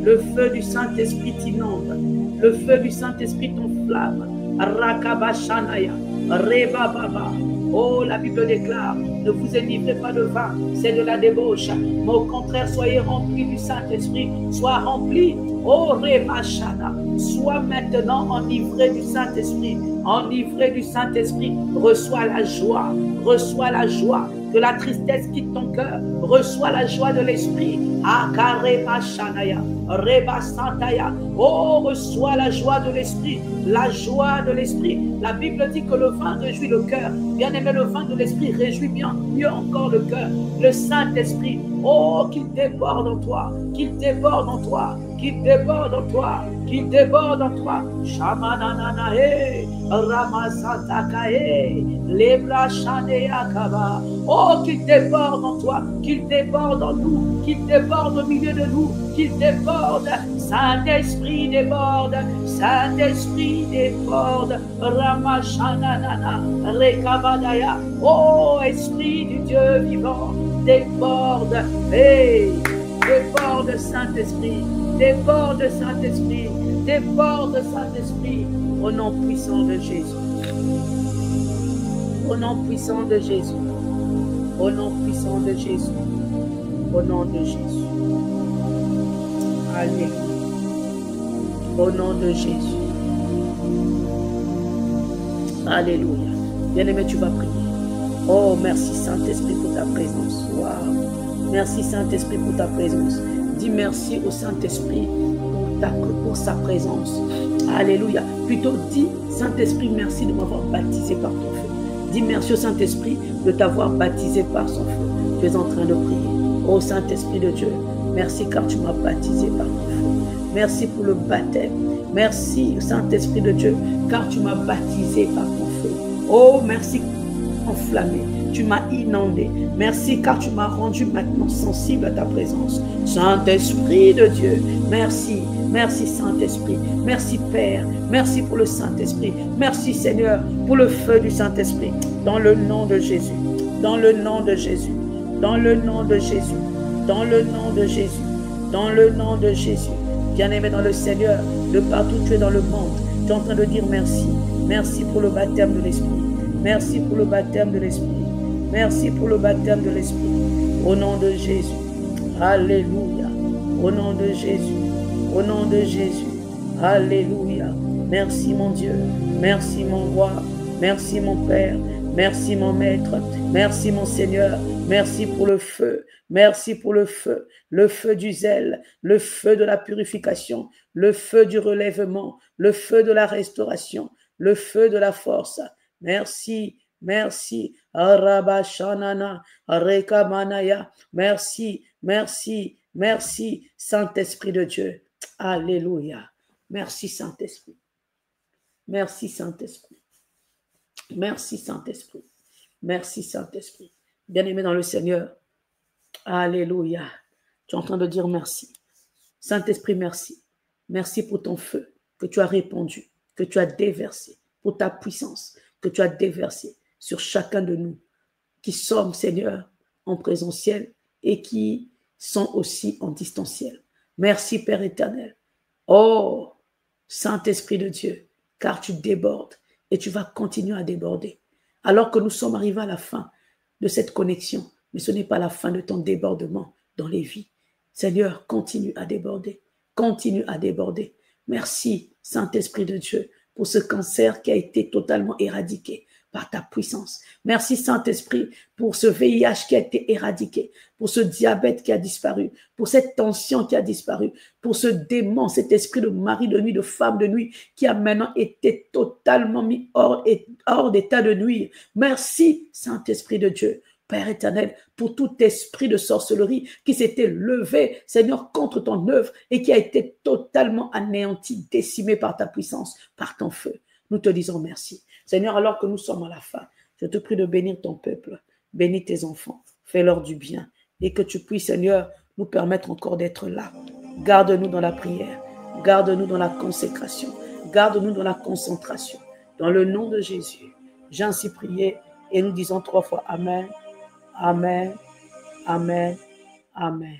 Le feu du Saint-Esprit t'inonde. Le feu du Saint-Esprit t'enflamme. Rakabashanaya. Rebababa. Oh, la Bible déclare, ne vous délivrez pas de vin, c'est de la débauche. Mais au contraire, soyez remplis du Saint-Esprit. Sois remplis. Oh, Remashana. Sois maintenant enivré du Saint-Esprit. Enivré du Saint-Esprit. Reçois la joie. Reçois la joie. Que la tristesse quitte ton cœur. Reçois la joie de l'Esprit. Akaremachanaya. Reba Santaya. Oh, reçois la joie de l'Esprit. La joie de l'Esprit. La Bible dit que le vin réjouit le cœur. Bien-aimé, le vin de l'Esprit réjouit bien, mieux encore le cœur. Le Saint-Esprit. Oh, qu'il déborde en toi. Qu'il déborde en toi. Qu'il déborde en toi. Qu'il déborde en toi. Shamanananae. Ramasatakae. Lebra Shaneakaba. Oh, qu'il déborde en toi. Qu'il déborde en nous. Qu'il déborde au milieu de nous. Qu'il déborde. Saint-Esprit déborde. Saint-Esprit déborde. Ramashananana. Rekabadaya. Oh, Esprit du Dieu vivant. Déborde. Hey, déborde Saint-Esprit. Déborde Saint-Esprit. Déborde Saint-Esprit. Au nom puissant de Jésus. Au nom puissant de Jésus. Au nom puissant de Jésus. Au nom de Jésus. Alléluia. Au nom de Jésus. Alléluia. Bien-aimé, tu vas prier. Oh, merci Saint-Esprit pour ta présence. Wow. Merci Saint-Esprit pour ta présence. Dis merci au Saint-Esprit pour sa présence. Alléluia. Plutôt dis Saint-Esprit, merci de m'avoir baptisé par ton feu. Dis merci au Saint-Esprit de t'avoir baptisé par son feu. Tu es en train de prier. Oh Saint-Esprit de Dieu, merci car tu m'as baptisé par ton feu. Merci pour le baptême. Merci Saint-Esprit de Dieu car tu m'as baptisé par ton feu. Oh merci enflammé, tu m'as inondé. Merci car tu m'as rendu maintenant sensible à ta présence. Saint-Esprit de Dieu, merci. Merci Saint-Esprit. Merci Père. Merci pour le Saint-Esprit. Merci Seigneur pour le feu du Saint-Esprit. Dans le nom de Jésus. Dans le nom de Jésus. Dans le nom de Jésus. Dans le nom de Jésus. Dans le nom de Jésus. Bien-aimé dans le Seigneur, de partout où tu es dans le monde, tu es en train de dire merci. Merci pour le baptême de l'Esprit. Merci pour le baptême de l'Esprit. Merci pour le baptême de l'Esprit. Au nom de Jésus. Alléluia. Au nom de Jésus. Au nom de Jésus. Alléluia. Merci mon Dieu. Merci mon roi. Merci mon Père. Merci mon Maître. Merci mon Seigneur. Merci pour le feu. Merci pour le feu. Le feu du zèle. Le feu de la purification. Le feu du relèvement. Le feu de la restauration. Le feu de la force. Merci. Merci. Arabashanana. Rekamanaya. Merci. Merci. Merci. Saint-Esprit de Dieu. Alléluia. Merci Saint-Esprit. Merci Saint-Esprit. Merci Saint-Esprit. Merci Saint-Esprit. Bien-aimé dans le Seigneur. Alléluia. Tu es en train de dire merci. Saint-Esprit, merci. Merci pour ton feu que tu as répandu, que tu as déversé, pour ta puissance que tu as déversée sur chacun de nous qui sommes, Seigneur, en présentiel et qui sont aussi en distanciel. Merci Père éternel. Oh, Saint-Esprit de Dieu, car tu débordes et tu vas continuer à déborder. Alors que nous sommes arrivés à la fin de cette connexion, mais ce n'est pas la fin de ton débordement dans les vies. Seigneur, continue à déborder. Continue à déborder. Merci, Saint-Esprit de Dieu, pour ce cancer qui a été totalement éradiqué par ta puissance. Merci Saint-Esprit pour ce VIH qui a été éradiqué, pour ce diabète qui a disparu, pour cette tension qui a disparu, pour ce démon, cet esprit de mari de nuit, de femme de nuit qui a maintenant été totalement mis hors d'état de nuire. Merci Saint-Esprit de Dieu. Père éternel, pour tout esprit de sorcellerie qui s'était levé, Seigneur, contre ton œuvre et qui a été totalement anéanti, décimé par ta puissance, par ton feu. Nous te disons merci. Seigneur, alors que nous sommes à la fin, je te prie de bénir ton peuple, bénis tes enfants, fais-leur du bien et que tu puisses, Seigneur, nous permettre encore d'être là. Garde-nous dans la prière, garde-nous dans la consécration, garde-nous dans la concentration. Dans le nom de Jésus, j'ai ainsi prié et nous disons 3 fois Amen. Amen, Amen, Amen.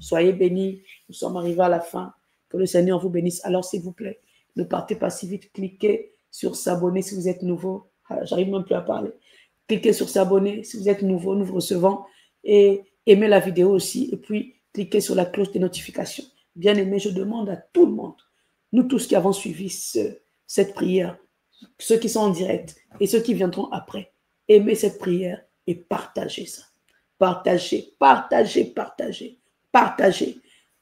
Soyez bénis, nous sommes arrivés à la fin. Que le Seigneur vous bénisse. Alors s'il vous plaît, ne partez pas si vite, cliquez sur s'abonner si vous êtes nouveau. J'arrive même plus à parler. Cliquez sur s'abonner si vous êtes nouveau, nous vous recevons. Et aimez la vidéo aussi. Et puis, cliquez sur la cloche des notifications. Bien aimé, je demande à tout le monde, nous tous qui avons suivi cette prière, ceux qui sont en direct et ceux qui viendront après, aimez cette prière et partagez ça. Partagez, partagez, partagez, partagez.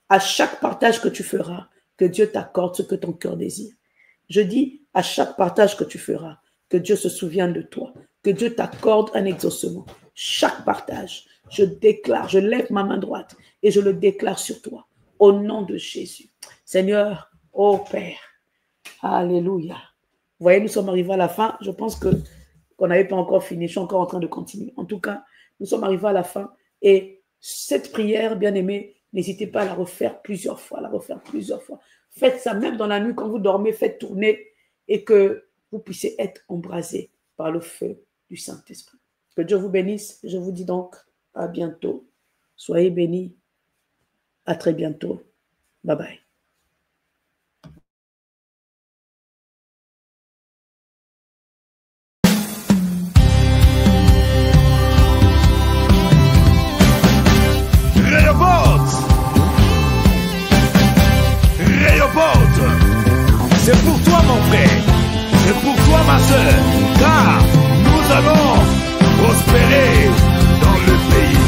À chaque partage que tu feras, que Dieu t'accorde ce que ton cœur désire. Je dis, à chaque partage que tu feras, que Dieu se souvienne de toi, que Dieu t'accorde un exaucement. Chaque partage, je déclare, je lève ma main droite et je le déclare sur toi, au nom de Jésus. Seigneur, ô Père, alléluia. Vous voyez, nous sommes arrivés à la fin. Je pense qu'on n'avait pas encore fini. Je suis encore en train de continuer. En tout cas, nous sommes arrivés à la fin. Et cette prière, bien aimée, n'hésitez pas à la refaire plusieurs fois, Faites ça même dans la nuit quand vous dormez, faites tourner et que vous puissiez être embrasés par le feu du Saint-Esprit. Que Dieu vous bénisse. Je vous dis donc à bientôt. Soyez bénis. À très bientôt. Bye bye. C'est pour toi mon frère, c'est pour toi ma soeur, car nous allons prospérer dans le pays.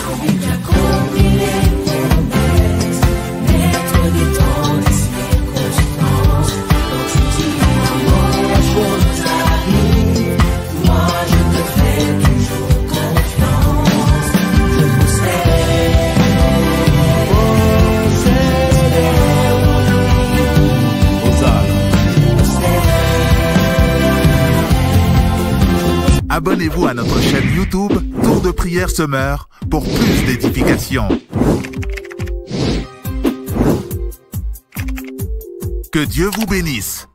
Celui qui a accompli les promesses, maître des temps, des circonstances. Quand tu dis comment la chose arrive, moi je te fais toujours confiance. Je pousserai. Abonnez-vous à notre chaîne YouTube Tour de prière Semeur pour plus d'édification. Que Dieu vous bénisse.